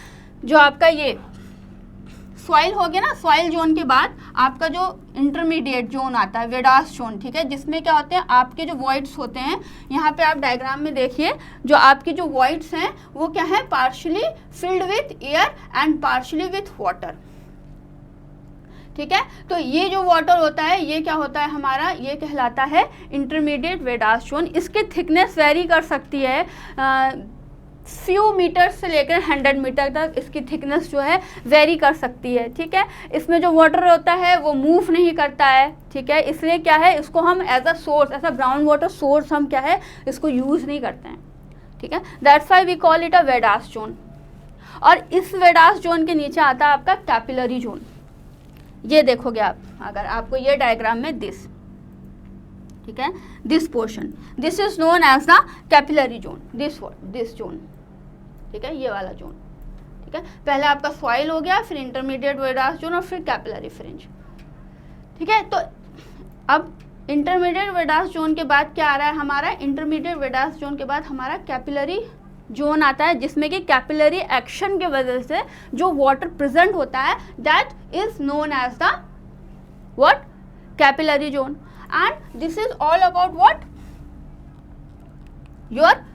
जो आपका ये सॉइल हो गया ना, सॉइल जोन के बाद आपका जो इंटरमीडिएट जोन आता है वेडास जोन, ठीक है, जिसमें क्या होते हैं आपके जो वॉइड्स होते हैं, यहाँ पे आप डायग्राम में देखिए जो आपके जो वॉइड्स हैं वो क्या है, partially filled with air and partially with water, ठीक है। तो ये जो वाटर होता है ये क्या होता है हमारा, ये कहलाता है इंटरमीडिएट वेडास जोन। इसकी थिकनेस वेरी कर सकती है, फ्यू मीटर से लेकर 100 मीटर तक इसकी थिकनेस जो है वेरी कर सकती है, ठीक है। इसमें जो वाटर होता है वो मूव नहीं करता है, ठीक है, इसलिए क्या है इसको हम as a source, as a ground water source हम क्या है इसको यूज़ नहीं करते हैं, ठीक है। That's why we call it a vadose zone. और इस वेडास जोन के नीचे आता है आपका कैपिलरी जोन। ये देखोगे आप, अगर आपको ये डायग्राम में दिस, ठीक है, this portion, this is known as the capillary zone, this zone, ठीक है, ये वाला जोन, ठीक है। पहले आपका सॉइल हो गया, फिर इंटरमीडिएट वेडास जोन और फिर कैपिलरी फ्रिंज, ठीक है। तो अब इंटरमीडिएट वेडास जोन के बाद क्या आ रहा है हमारा, इंटरमीडिएट वेडास जोन के बाद हमारा कैपिलरी जोन आता है, जिसमें कि कैपिलरी एक्शन की वजह से जो वाटर प्रेजेंट होता है that is known as the what, capillary zone. And this is all about what, your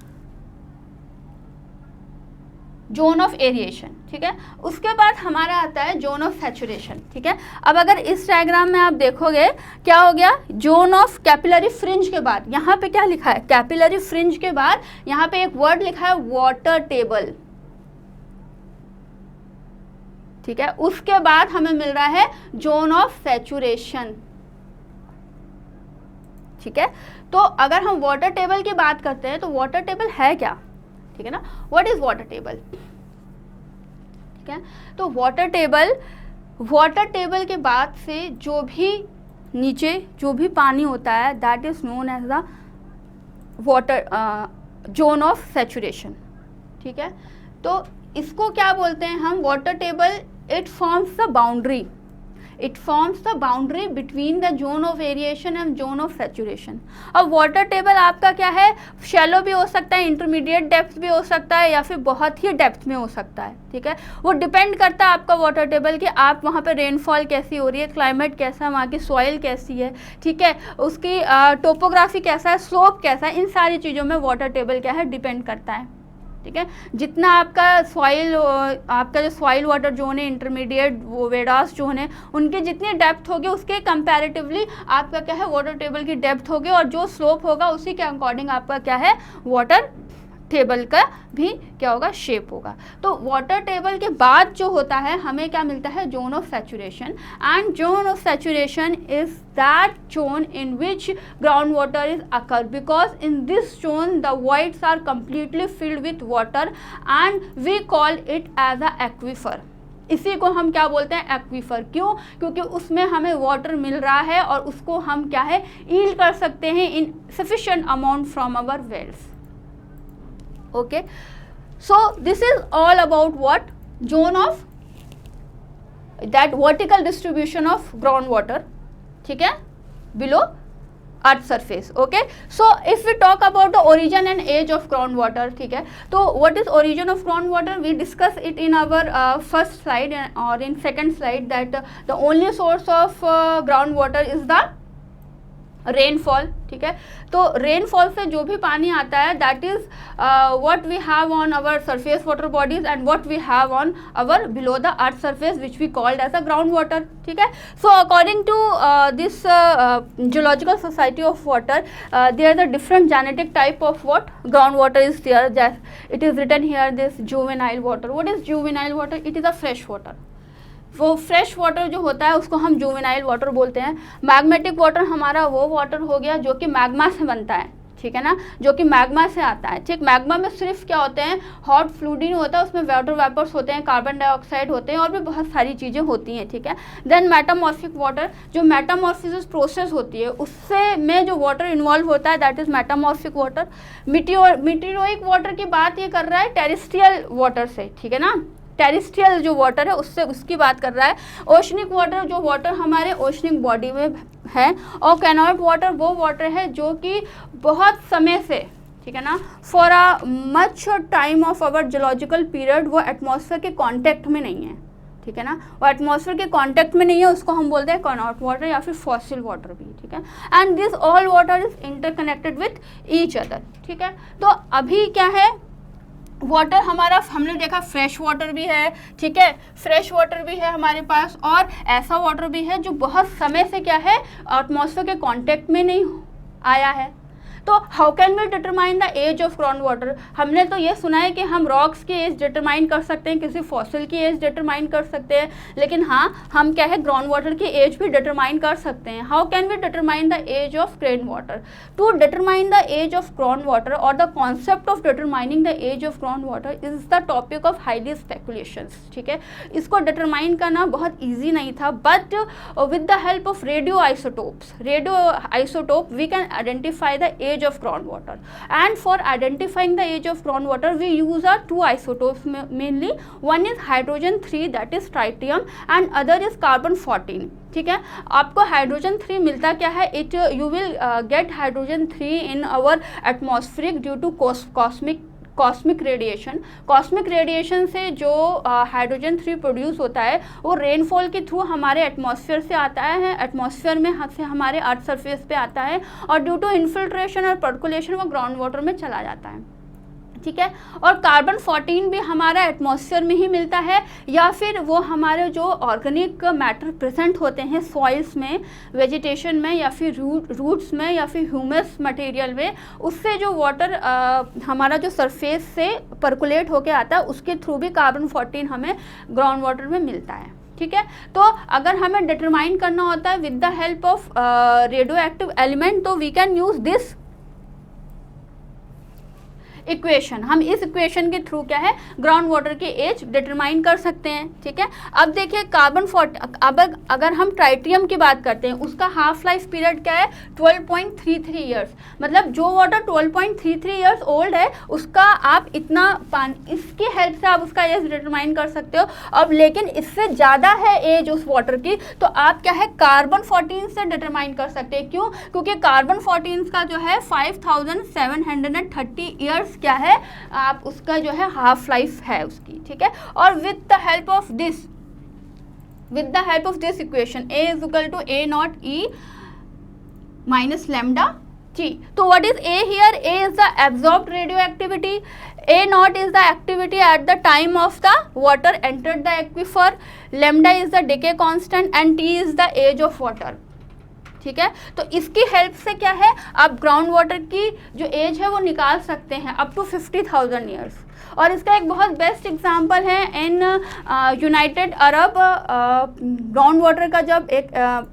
zone of aeration, ठीक है। उसके बाद हमारा आता है जोन ऑफ सैचुरेशन, ठीक है। अब अगर इस डायग्राम में आप देखोगे क्या हो गया, जोन ऑफ कैपिलरी फ्रिंज के बाद यहाँ पे क्या लिखा है, कैपिलरी फ्रिंज के बाद यहाँ पे एक वर्ड लिखा है वाटर टेबल, ठीक है। उसके बाद हमें मिल रहा है जोन ऑफ सैचुरेशन, ठीक है। तो अगर हम वाटर टेबल की बात करते हैं तो वाटर टेबल है क्या, ठीक है ना, व्हाट इज वाटर टेबल, ठीक है। तो वाटर टेबल के बाद से जो भी नीचे जो भी पानी होता है that is known as the water zone of saturation, ठीक है। तो इसको क्या बोलते हैं हम, water table, it forms the boundary, between the zone of aeration and zone of saturation. अब वाटर टेबल आपका क्या है, शैलो भी हो सकता है, इंटरमीडिएट डेप्थ भी हो सकता है, या फिर बहुत ही डेप्थ में हो सकता है, ठीक है। वो डिपेंड करता है आपका वाटर टेबल कि आप वहाँ पे रेनफॉल कैसी हो रही है, क्लाइमेट कैसा है, वहाँ की सॉइल कैसी है, ठीक है, उसकी टोपोग्राफी कैसा है, स्लोप कैसा है, इन सारी चीज़ों में वाटर टेबल क्या है डिपेंड करता है, ठीक है। जितना आपका सॉइल, आपका जो सॉइल वाटर जोन है, इंटरमीडिएट वो वेडास जोन है, उनकी जितनी डेप्थ होगी उसके कंपैरेटिवली आपका क्या है वाटर टेबल की डेप्थ होगी, और जो स्लोप होगा उसी के अकॉर्डिंग आपका क्या है वाटर टेबल का भी क्या होगा, शेप होगा। तो वाटर टेबल के बाद जो होता है हमें क्या मिलता है, zone of saturation. And zone of saturation is that zone in which ground water is occur, because in this zone the voids are completely filled with water and we call it as a aquifer। इसी को हम क्या बोलते हैं, एक्वीफर। क्यों, क्योंकि उसमें हमें वाटर मिल रहा है और उसको हम क्या है ईल्ड कर सकते हैं in sufficient amount from our wells. Okay, so this is all about what, zone of that vertical distribution of groundwater, ठीक है, below earth surface. Okay, so if we talk about the origin and age of ground water, ठीक है, तो what is origin of ground water, we discuss it in our first slide और in second slide that the only source of ground water is the rainfall. ठीक है, तो रेनफॉल से जो भी पानी आता है that is what we have on our surface water bodies and what we have on our below the earth surface which we called as a ground water. ठीक है, so according to this geological society of water there are the different genetic type of what ground water is there. It is written here this juvenile water. What is juvenile water? It is a fresh water. वो फ्रेश वाटर जो होता है उसको हम जुवेनाइल वाटर बोलते हैं. मैग्मेटिक वाटर हमारा वो वाटर हो गया जो कि मैग्मा से बनता है. ठीक है ना, जो कि मैग्मा से आता है. ठीक, मैग्मा में सिर्फ क्या होते हैं, हॉट फ्लूइड नहीं होता, उसमें वाटर वेपर्स होते हैं, कार्बन डाइऑक्साइड होते हैं और भी बहुत सारी चीज़ें होती हैं. ठीक है, देन मेटामॉर्फिक वाटर, जो मेटामॉर्फिस प्रोसेस होती है उससे में जो वाटर इन्वॉल्व होता है that is metamorphic water. Meteoric water की बात ये कर रहा है टेरेस्ट्रियल वाटर से. ठीक है ना, टेरेस्ट्रियल जो वाटर है उससे उसकी बात कर रहा है. ओशनिक वाटर जो वाटर हमारे ओशनिक बॉडी में है, और कैनॉट वाटर वो वाटर है जो कि बहुत समय से, ठीक है ना, for a much time of our geological period वो एटमॉस्फेयर के कांटेक्ट में नहीं है. ठीक है ना, वो एटमॉस्फेयर के कांटेक्ट में नहीं है, उसको हम बोलते हैं कैनॉट वाटर या फिर फॉसिल वाटर भी. ठीक है, and this all water is interconnected with each other. ठीक है, तो अभी क्या है, वाटर हमारा हमने देखा फ्रेश वाटर भी है. ठीक है, फ्रेश वाटर भी है हमारे पास और ऐसा वाटर भी है जो बहुत समय से क्या है एटमॉस्फेयर के कांटेक्ट में नहीं आया है. तो how can we determine the age of ground water? हमने तो ये सुना है कि हम रॉक्स की एज डिटरमाइन कर सकते हैं, किसी फॉसिल की एज डिटरमाइन कर सकते हैं, लेकिन हाँ हम क्या है ग्राउंड वाटर की एज भी डिटरमाइन कर सकते हैं. How can we determine the age of ground water? To determine the age of ground water और the concept of determining the age of ground water is the topic of highly speculations. ठीक है, इसको डिटरमाइन करना बहुत ईजी नहीं था, but with the help of radio isotope we can identify the age of groundwater, and for identifying the age of groundwater we use our two isotopes mainly. One is hydrogen 3 that is tritium and other is carbon 14. ठीक है, आपको हाइड्रोजन 3 मिलता क्या है, it you will get hydrogen 3 in our atmospheric due to cosmic radiation. Cosmic radiation से जो हाइड्रोजन 3 प्रोड्यूस होता है वो रेनफॉल के थ्रू हमारे एटमॉस्फेयर से आता है, एटमॉस्फेयर में से हमारे अर्थ सरफेस पे आता है और ड्यू टू इन्फिल्ट्रेशन और पर्कुलेशन वो ग्राउंड वाटर में चला जाता है. ठीक है, और कार्बन 14 भी हमारा एटमॉस्फेयर में ही मिलता है या फिर वो हमारे जो ऑर्गेनिक मैटर प्रेजेंट होते हैं सॉइल्स में, वेजिटेशन में या फिर रूट्स में या फिर ह्यूमस मटेरियल में, उससे जो वाटर हमारा जो सरफेस से पर्कुलेट होके आता है उसके थ्रू भी कार्बन 14 हमें ग्राउंड वाटर में मिलता है. ठीक है, तो अगर हमें डिटरमाइन करना होता है with the help of radio active element तो we can use this equation. हम इस इक्वेशन के थ्रू क्या है ग्राउंड वाटर की एज डिटरमाइन कर सकते हैं. ठीक है, अब देखिए कार्बन 14, अब अगर हम ट्राइटियम की बात करते हैं उसका हाफ लाइफ पीरियड क्या है 12.33 ईयर्स. मतलब जो वाटर 12.33 ईयर्स ओल्ड है उसका आप इतना पानी, इसकी हेल्प से आप उसका एज डिटरमाइन कर सकते हो. अब लेकिन इससे ज़्यादा है एज उस वाटर की तो आप क्या है कार्बन 14 से डिटरमाइन कर सकते हैं. क्यों? क्योंकि कार्बन 14 का जो है 5730 ईयर्स क्या है आप उसका जो है हाफ लाइफ है उसकी. ठीक है, और with the help of this equation A is equal to A naught E minus lambda T. तो what is A here? A is the absorbed radio activity, A naught is the activity at the time of the water entered the aquifer, lambda is the decay constant and T is the age of water. ठीक है, तो इसकी हेल्प से क्या है आप ग्राउंड वाटर की जो एज है वो निकाल सकते हैं अप टू 50,000 ईयर्स. और इसका एक बहुत बेस्ट एग्जांपल है in United Arab ground water का जब एक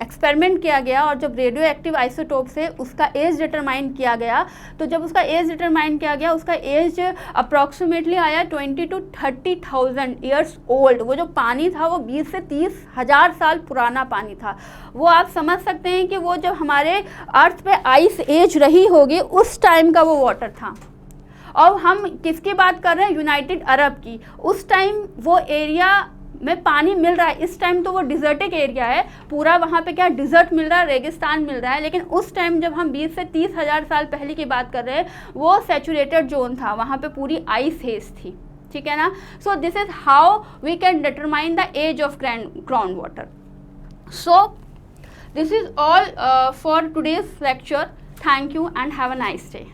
एक्सपेरिमेंट किया गया और जब रेडियो एक्टिव आइसोटोप से उसका एज डिटरमाइन किया गया. तो जब उसका एज डिटरमाइन किया गया उसका एज अप्रॉक्सीमेटली आया 20 to 30,000 ईयर्स ओल्ड. वो जो पानी था वो 20 से 30,000 साल पुराना पानी था. वो आप समझ सकते हैं कि वो जब हमारे अर्थ पे आइस एज रही होगी उस टाइम का वो वाटर था. और हम किसकी बात कर रहे हैं? यूनाइटेड अरब की. उस टाइम वो एरिया में पानी मिल रहा है। इस टाइम तो वो डिजर्टिक एरिया है पूरा, वहाँ पे क्या डिजर्ट मिल रहा है, रेगिस्तान मिल रहा है, लेकिन उस टाइम जब हम 20 से 30 हज़ार साल पहले की बात कर रहे हैं वो सैचुरेटेड जोन था, वहाँ पे पूरी आइस हेज थी, ठीक है ना। So this is how we can determine the age of ground water. So this is all for today's lecture. Thank you and have a nice day.